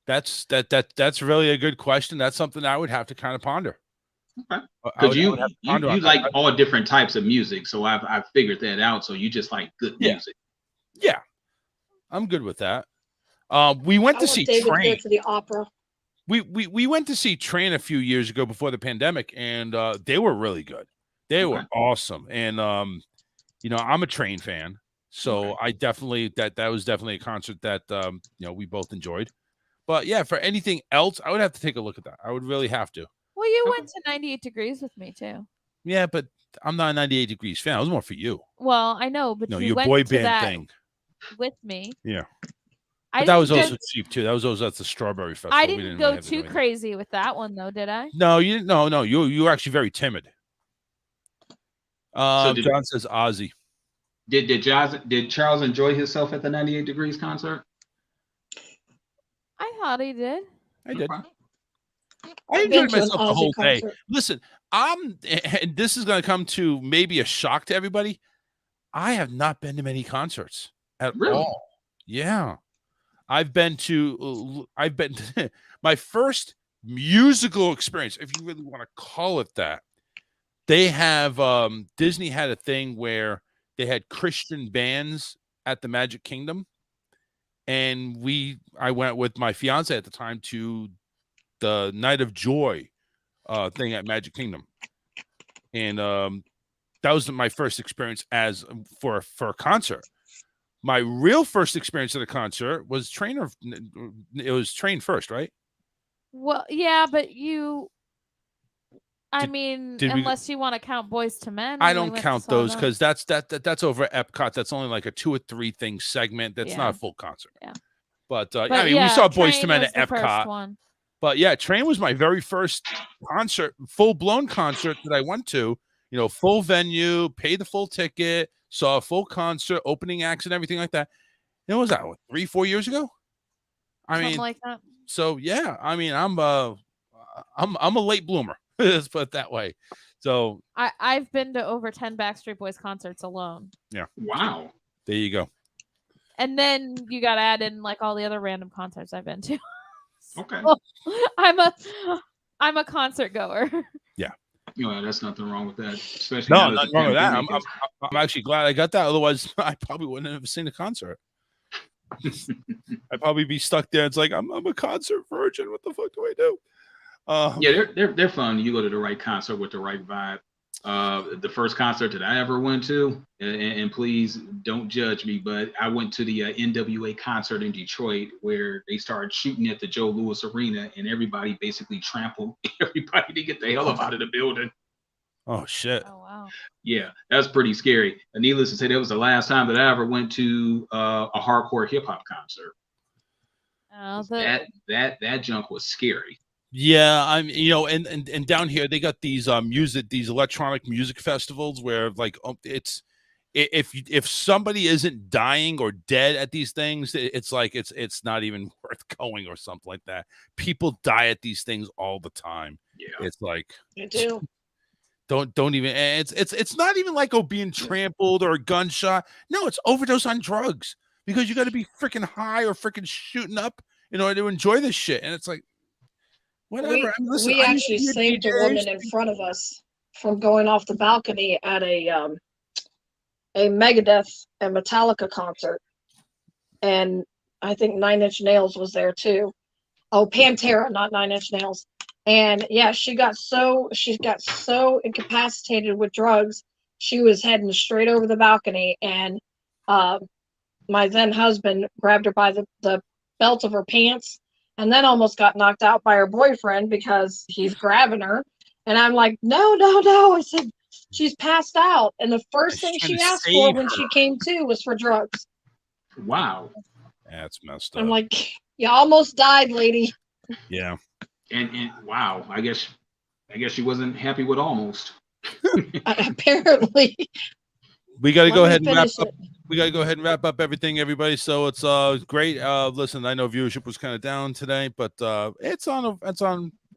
S9: That's really a good question. That's something I would have to kind of ponder.
S12: Okay. Because you like all different types of music, so I've figured that out. So you just like good music.
S9: Yeah, I'm good with that. We went to see Train.
S11: To the opera.
S9: We went to see Train a few years ago before the pandemic, and they were really good. They were awesome, and I'm a Train fan, so I definitely that was definitely a concert that we both enjoyed. But yeah, for anything else, I would have to take a look at that. I would really have to.
S14: Well, you went to 98 Degrees with me too.
S9: Yeah, but I'm not a 98 Degrees fan. I was more for you.
S14: Well, I know, but
S9: no,
S14: you
S9: your
S14: went
S9: boy
S14: to
S9: band
S14: that
S9: thing
S14: with me.
S9: Yeah. But that was also cheap too. That was also at the Strawberry Festival.
S14: I didn't go too crazy with that one though, did I?
S9: No, you didn't. No, you were actually very timid. John says Ozzy.
S12: Did Charles enjoy himself at the 98 Degrees concert?
S14: I thought he did.
S9: I did. I enjoyed myself the whole day. Listen, and this is going to come to maybe a shock to everybody. I have not been to many concerts at all. Yeah. I've been to my first musical experience, if you really want to call it that. They have Disney had a thing where they had Christian bands at the Magic Kingdom, and I went with my fiance at the time to the Night of Joy thing at Magic Kingdom, and that was my first experience for a concert. My real first experience at a concert was Train. It was Train first, right?
S14: Well, yeah, but I
S9: Did-
S14: mean,
S9: did we-
S14: unless you want to count Boys to Men.
S9: I
S14: when we
S9: don't
S14: went
S9: count
S14: saw
S9: those
S14: them.
S9: because that's over at Epcot. That's only like a 2 or 3 thing segment. That's not
S14: Yeah.
S9: a full concert.
S14: Yeah.
S9: But,
S14: But
S9: I mean,
S14: yeah,
S9: we saw Boys to
S14: Train
S9: Men
S14: was
S9: at
S14: the first
S9: Epcot.
S14: one.
S9: But yeah, Train was my very first concert, full blown concert that I went to. You know, full venue, paid the full ticket, saw a full concert, opening acts, and everything like that. And what was that? 3-4 years ago? I
S14: Something
S9: mean,
S14: like that.
S9: so yeah. I mean, I'm a late bloomer. Let's put it that way. So
S14: I've been to over 10 Backstreet Boys concerts alone.
S9: yeah.
S12: Wow.
S9: There you go.
S14: And then you got to add in like all the other random concerts I've been to.
S12: Okay.
S14: I'm a concert goer.
S9: Yeah.
S12: Yeah, that's nothing wrong with that. Especially
S9: No,
S12: now
S9: nothing
S12: the
S9: wrong with that.
S12: pandemic
S9: I'm actually glad I got that. Otherwise, I probably wouldn't have seen a concert. I'd probably be stuck there. It's like I'm a concert virgin. What the fuck do I do?
S12: Yeah, they're fun. You go to the right concert with the right vibe. The first concert that I ever went to, and please don't judge me, but I went to the NWA concert in Detroit where they started shooting at the Joe Louis Arena, and everybody basically trampled everybody to get the hell up out of the building.
S9: Oh shit!
S14: Oh wow!
S12: Yeah, that's pretty scary. And needless to say, that was the last time that I ever went to a hardcore hip hop concert. That junk was scary.
S9: Yeah, and down here they got these these electronic music festivals where like it's if somebody isn't dying or dead at these things, it's like it's not even worth going or something like that. People die at these things all the time.
S12: Yeah,
S9: it's like
S11: You do.
S9: Don't even. It's not even like being trampled or a gunshot. No, it's overdose on drugs because you got to be freaking high or freaking shooting up in order to enjoy this shit. And it's like. Whatever.
S11: We,
S9: I mean, listen,
S11: we
S9: I
S11: actually
S9: used to be
S11: saved a
S9: DJ.
S11: woman in front of us from going off the balcony at a Megadeth and Metallica concert, and I think Nine Inch Nails was there too. Oh, Pantera, not Nine Inch Nails. And yeah, she got so incapacitated with drugs, she was heading straight over the balcony, and my then husband grabbed her by the belt of her pants. And then almost got knocked out by her boyfriend because he's grabbing her. And I'm like, no. I said, she's passed out. And the first thing she asked for when she came to was for drugs.
S12: Wow.
S9: That's messed up.
S11: I'm like, you almost died, lady.
S9: Yeah.
S12: And wow, I guess she wasn't happy with almost.
S11: Apparently.
S9: We got to go
S11: Let me
S9: ahead and wrap
S11: finish
S9: up.
S11: it.
S9: We got to go ahead and wrap up everything, everybody. So it's great. Listen, I know viewership was kind of down today, but it's on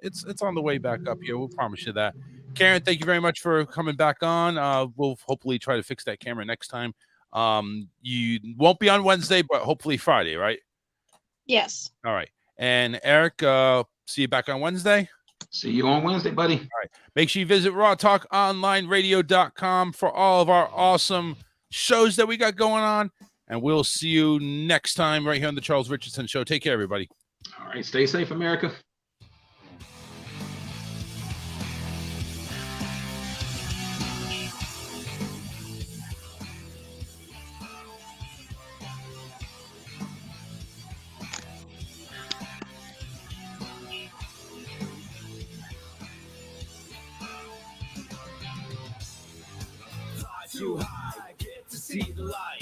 S9: the way back up here. We'll promise you that. Karen, thank you very much for coming back on. We'll hopefully try to fix that camera next time. You won't be on Wednesday, but hopefully Friday, right?
S11: Yes.
S9: All right. And Eric, see you back on Wednesday.
S12: See you on Wednesday, buddy.
S9: All right. Make sure you visit rawtalkonlineradio.com for all of our awesome shows that we got going on. And we'll see you next time right here on the Charles Richardson Show. Take care, everybody.
S12: All right. Stay safe, America.
S17: Too high, get to see the light.